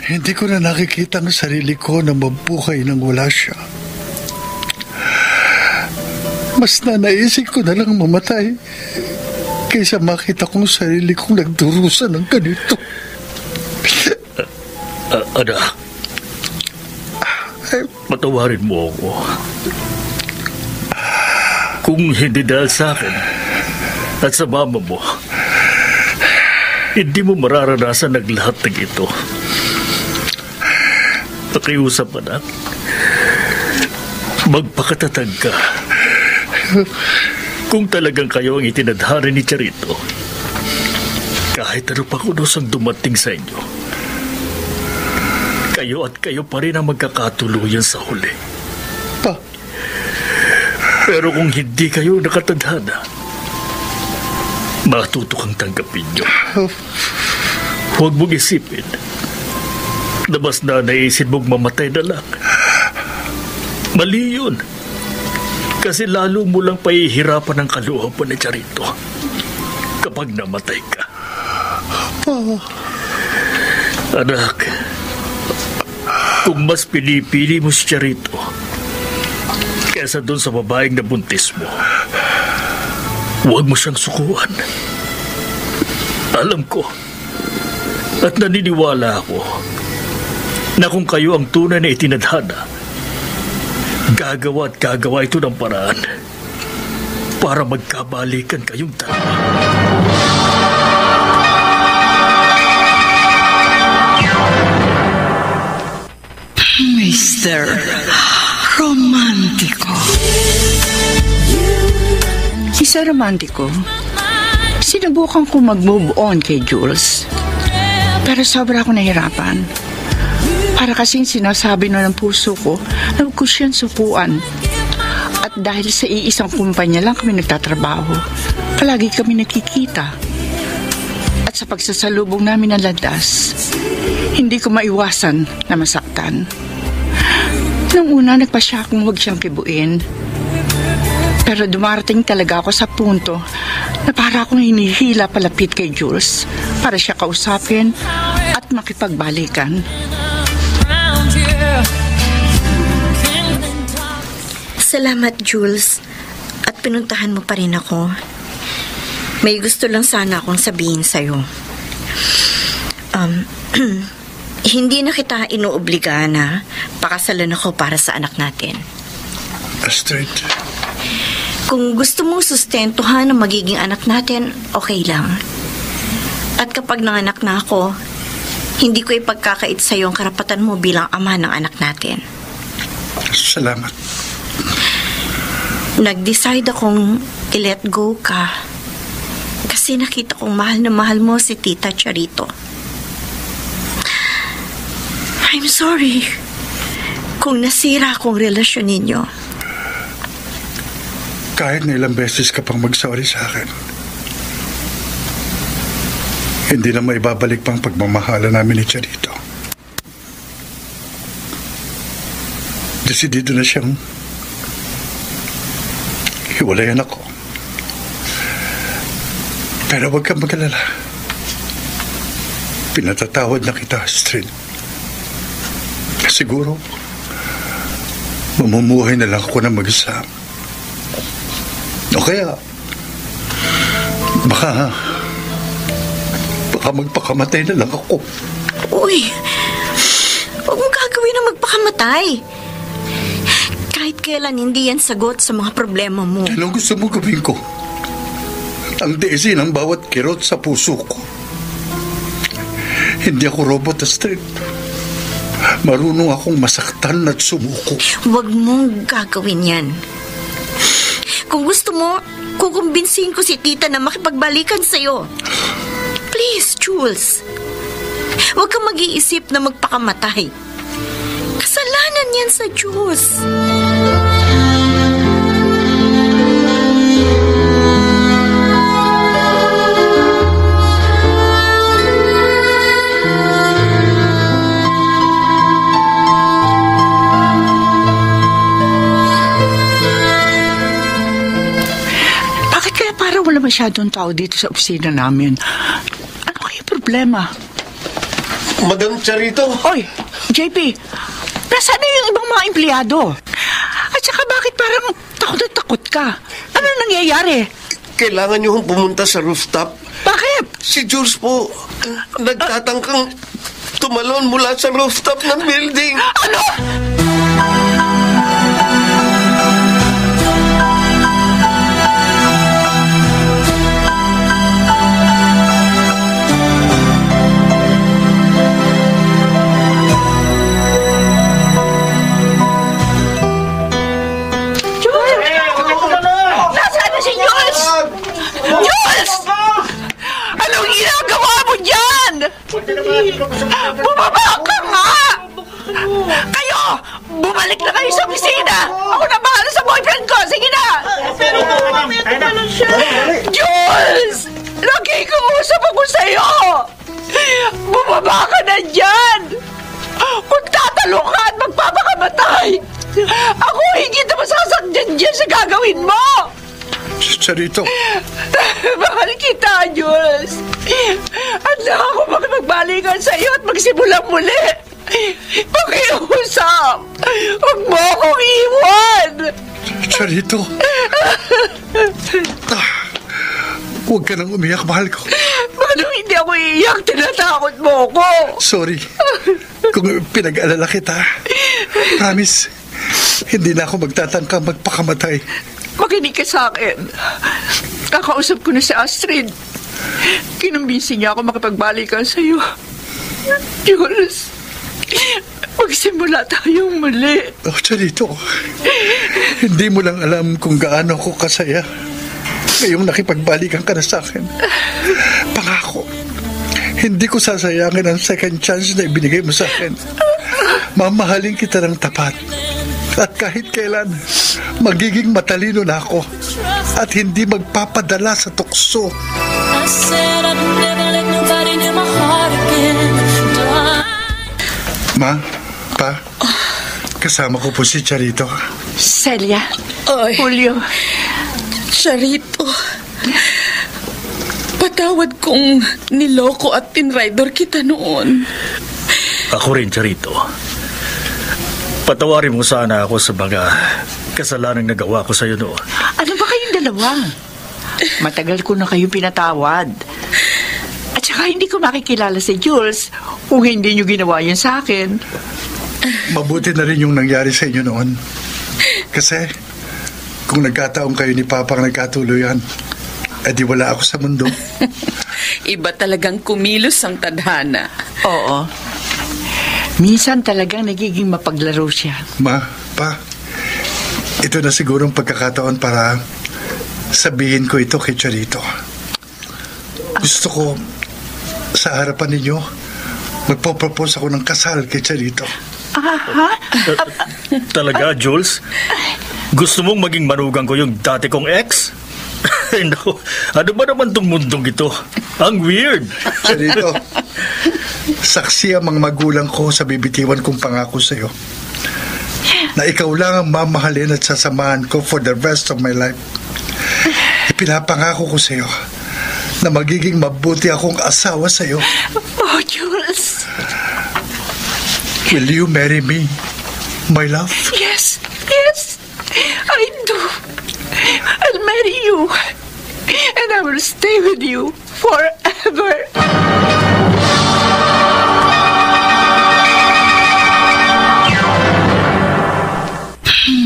Speaker 1: Hindi ko na nakikita ang sarili ko na mabuhay nang wala siya. Mas naisip ko na lang mamatay kaysa makita kong sarili kong nagdurusa ng ganito.
Speaker 6: Anak, patawarin mo ako. Kung hindi dahil sa akin at sa mama mo, hindi mo mararanasan ang lahat ng ito. Pakiusap, anak. Magpakatatag ka. Kung talagang kayo ang itinadhana ni Charito, kahit ano pa kunos ang dumating sa inyo, kayo at kayo pa rin ang magkakatuluyan sa huli.
Speaker 1: Pa,
Speaker 6: pero kung hindi kayo nakatadhana, matuto kang tanggapin nyo. Huwag mong isipin na mas naisip mong mamatay na lang. Mali yun. Kasi lalo mo lang pahihirapan ang kalooban ni Charito kapag namatay ka. Anak, kung mas pinipili mo si Charito kesa doon sa babaeng nabuntis mo, huwag mo siyang sukuan. Alam ko at naniniwala ako na kung kayo ang tunay na itinadhana, gagawa at gagawa ito ng paraan para magkabalikan kayong dalawa.
Speaker 2: Mr. Romantiko. Isa romantiko, sinubukan ko mag-move on kay Jules. Pero sobra ako nahirapan. Para kasing sinasabi na ng puso ko na huwag ko siyang sukuan. At dahil sa iisang kumpanya lang kami nagtatrabaho, palagi kami nakikita. At sa pagsasalubong namin ng landas, hindi ko maiwasan na masaktan. Nung una, nagpa siya akong huwag siyang kibuin. Pero dumarating talaga ako sa punto na para akong hinihila palapit kay Jules para siya kausapin at makipagbalikan.
Speaker 4: Salamat, Jules. At pinuntahan mo pa rin ako. May gusto lang sana akong sabihin sa'yo. Hindi na kita inuobliga na pakasalan ako para sa anak natin.
Speaker 1: Astrid.
Speaker 4: Kung gusto mong sustentuhan ang magiging anak natin, okay lang. At kapag nanganak na ako, hindi ko ipagkakait sa'yo ang karapatan mo bilang ama ng anak natin.
Speaker 1: Salamat.
Speaker 4: Nag-decide akong i-let go ka kasi nakita kong mahal na mahal mo si Tita Charito. I'm sorry kung nasira akong relasyon ninyo.
Speaker 1: Kahit na ilang beses ka pang mag-sorry sa akin, hindi na maibabalik pang pagmamahala namin ni Charito. Desidido na siyang hiwalayan ako. Pero huwag kang mag-alala. Pinatatawad na kita, Astrid. Siguro, mamumuhay na lang ako na mag-isa. O kaya, baka magpakamatay na lang ako.
Speaker 4: Uy, huwag mong gagawin na magpakamatay. Kahit kailan hindi yan sagot sa mga problema mo.
Speaker 1: Anong gusto mo gawin ko? Ang tiisin ng bawat kirot sa puso ko. Hindi ako robot, Astrid. Marunong akong masaktan at sumuko.
Speaker 4: Huwag mong gagawin yan. Kung gusto mo, kukumbinsihin ko si Tita na makipagbalikan sa'yo. Please, Jules. Huwag kang mag-iisip na magpakamatay. Kasalanan yan sa Diyos.
Speaker 2: Parang wala masyadong tao dito sa opisina namin. Ano kaya problema?
Speaker 7: Madam Charito?
Speaker 2: Oy, JP, nasaan na yung ibang mga empleyado? At saka bakit parang takot na takot ka? Ano nangyayari?
Speaker 7: Kailangan niyo pumunta sa rooftop.
Speaker 2: Bakit?
Speaker 7: Si Jules po, nagtatangkang tumalon mula sa rooftop ng building.
Speaker 2: Ano? Nasaan na si Jules? Jules! Anong ginagawa mo dyan? Bumaba ka nga! Kayo! Bumalik na kayo sa opisina! Ako na bahala sa boyfriend ko! Sige na! Jules! Nakikiusap ako sa'yo! Bumaba ka na dyan! Kung tatalo ka at magpapakamatay, ako higit na masasakyan dyan sa gagawin mo!
Speaker 1: Charito.
Speaker 2: Mahal kita, Jules. Handa ako makipagbalikan sa iyo at magsimulang muli. Pakiusap. Huwag mo akong iwan.
Speaker 1: Charito. Huwag ka nang umiyak, mahal ko.
Speaker 2: Paano hindi ako iiyak? Tinatakot mo ako.
Speaker 1: Sorry. Kung pinag-alala kita, promise, hindi na ako magtatangkang magpakamatay.
Speaker 2: Makinig ka sa akin. Kakausap ko na si Astrid. Kinumbisi niya ako makipagbalikan sa iyo. Jules, magsimula tayong muli.
Speaker 1: Oh, Charito, hindi mo lang alam kung gaano ako kasaya ngayong nakipagbalikan ka na sa akin. Pangako, hindi ko sasayangin ang second chance na ibinigay mo sa akin. Mamahalin kita ng tapat. At kahit kailan, magiging matalino na ako at hindi magpapadala sa tukso. Ma, Pa, kasama ko po si Charito.
Speaker 2: Celia,
Speaker 5: Oy,
Speaker 2: Julio,
Speaker 5: Charito. Patawad kung niloko at tinrider kita noon.
Speaker 6: Ako rin, Charito. Patawarin mo sana ako sa mga kasalanang nagawa ko sa iyo noon.
Speaker 2: ano ba kayong dalawa? Matagal ko na kayo pinatawad. At saka hindi ko makikilala si Jules kung hindi niyo ginawa yun sa akin.
Speaker 1: Mabuti na rin yung nangyari sa inyo noon. Kasi kung nagkataon kayo ni Papang nagkatuluyan, edi wala ako sa mundo.
Speaker 5: Iba talagang kumilos ang tadhana.
Speaker 2: Oo. Minsan talagang nagiging mapaglaro siya.
Speaker 1: Ma, Pa, ito na sigurong pagkakataon para sabihin ko ito kay Charito. Gusto ko sa harapan ninyo magpo-propose ako ng kasal kay Charito.
Speaker 2: Aha?
Speaker 6: Talaga, Jules? Gusto mong maging manugang ko yung dati kong ex? No, ano ba naman tong mundong ito? Ang weird.
Speaker 1: Charito, saksi ang mga magulang ko sa bibitiwan kong pangako sa iyo na ikaw lang ang mamahalin at sasamahan ko for the rest of my life. Ipinapangako ko sa iyo na magiging mabuti akong asawa sa iyo.
Speaker 2: Oh, Jules.
Speaker 1: Will you marry me, my love?
Speaker 2: Yes, yes. I do. I'll marry you. And I will stay with you forever.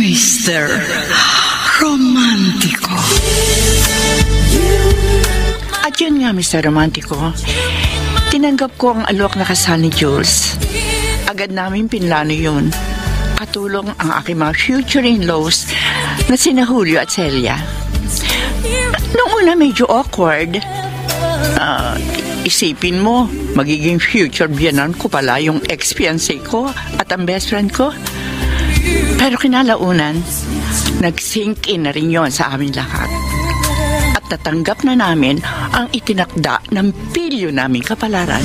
Speaker 9: Mr. Romantico.
Speaker 2: At yun nga, Mr. Romantico. Tinanggap ko ang alok na kasal ni Jules. Agad namin pinlano yun. Katulong ang aking mga future in-laws na sina Julio at Celia. Noong una medyo awkward. Isipin mo, magiging future biyanan ko pala yung ex-fiancé ko at ang best friend ko. Pero kinalaunan, nag-sink in na rin yun sa amin lahat. At natanggap na namin ang itinakda ng pilyo naming kapalaran.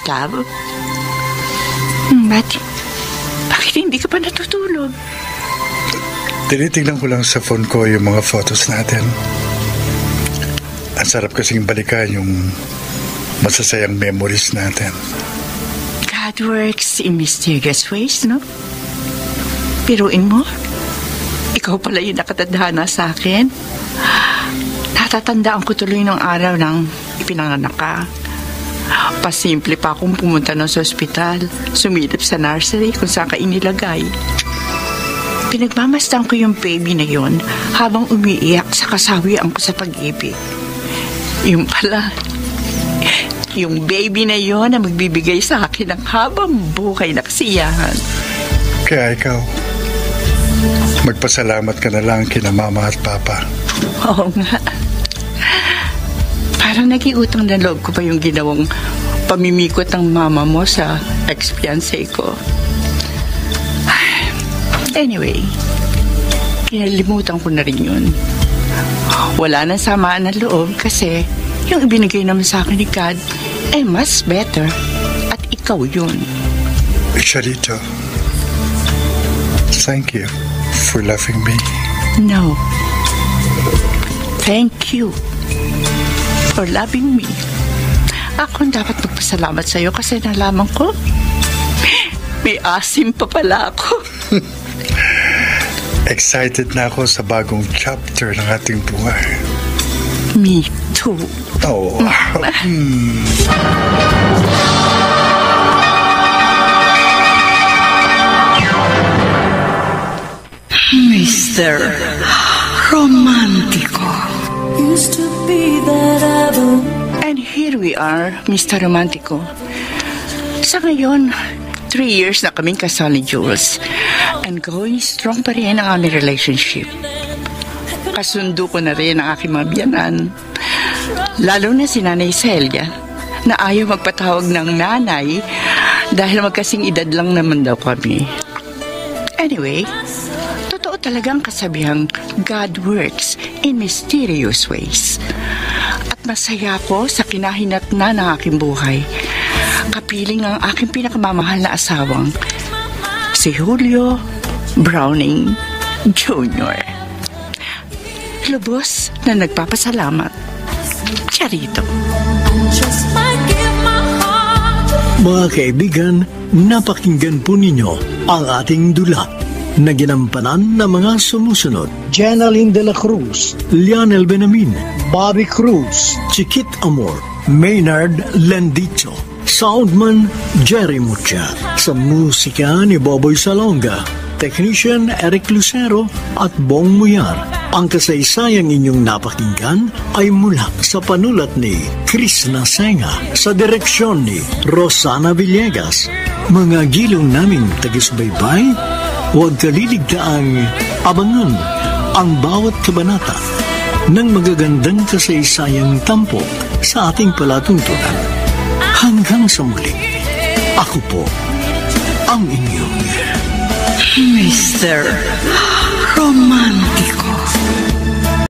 Speaker 2: Tab? Bakit hindi ka pa natutulog?
Speaker 1: Tinitingnan ko lang sa phone ko yung mga photos natin. Ang sarap kasing balikan yung masasayang memories natin.
Speaker 2: God works in mysterious ways, no? Piruin mo, ikaw pala yung nakatadhana sa akin. Natatandaan ko tuloy ng araw nang ipinanganak ka. Pasimple pa akong pumunta ng sa ospital, sumilip sa nursery kung saan ka inilagay. Pinagmamasdan ko yung baby na yon habang umiiyak sa kasawian ko sa pag-ibig. Yung pala, yung baby na yon na magbibigay sa akin ng habang buhay na kasiyahan.
Speaker 1: Kaya ikaw, magpasalamat ka na lang kina Mama at Papa.
Speaker 2: Oo nga. Parang nagiutang na loob ko pa yung ginawang pamimikot ng mama mo sa ex-fiancé ko. Anyway, kinalimutan ko na rin yun. Wala nang samaan ng loob kasi yung ibinigay naman sa akin ni God ay mas better at ikaw yun.
Speaker 1: Charito, thank you for loving me.
Speaker 2: No. Thank you for loving me. Ako dapat magpasalamat sa'yo kasi nalaman ko may asim pa pala ako.
Speaker 1: Excited na ako sa bagong chapter ng ating buhay.
Speaker 2: Me too.
Speaker 1: Oh.
Speaker 2: Mr. Romantico.
Speaker 9: Used to be that avenue.
Speaker 2: And here we are, Mr. Romantico. Sa ngayon, 3 years na kaming kasal ni Jules. And going strong pa rin ang aming relationship. Kasundo ko na rin ang aking mga biyanan. Lalo na si Nanay Celia, na ayaw magpatawag ng nanay dahil magkasing edad lang naman daw kami. Anyway, totoo talagang kasabihang God works in mysterious ways. At masaya ko sa kinahinatnan ng aking buhay. Kapiling ang aking pinakamamahal na asawang, si Julio Browning Jr. Lubos na nagpapasalamat. Charito.
Speaker 3: Mga kaibigan, napakinggan po ninyo ang ating dula na ginampanan ng mga sumusunod:
Speaker 10: Jenaline de la Cruz,
Speaker 3: Lionel Benamin,
Speaker 10: Bobby Cruz,
Speaker 3: Chiquit Amor, Maynard Lendicho, Soundman Jerry Mucha, sa musika ni Boboy Salonga, Technician Eric Lucero at Bong Muyar. Ang kasaysayang inyong napakinggan ay mula sa panulat ni Chris Nasenga, sa direksyon ni Rosana Villegas. Mga gilong naming tagisbaybay, huwag kaliligtaang abangan ang bawat kabanata ng magagandang kasaysayang tampok sa ating palatuntunan. Hanggang sa muli, ako po ang inyong
Speaker 2: Mr. Romantico.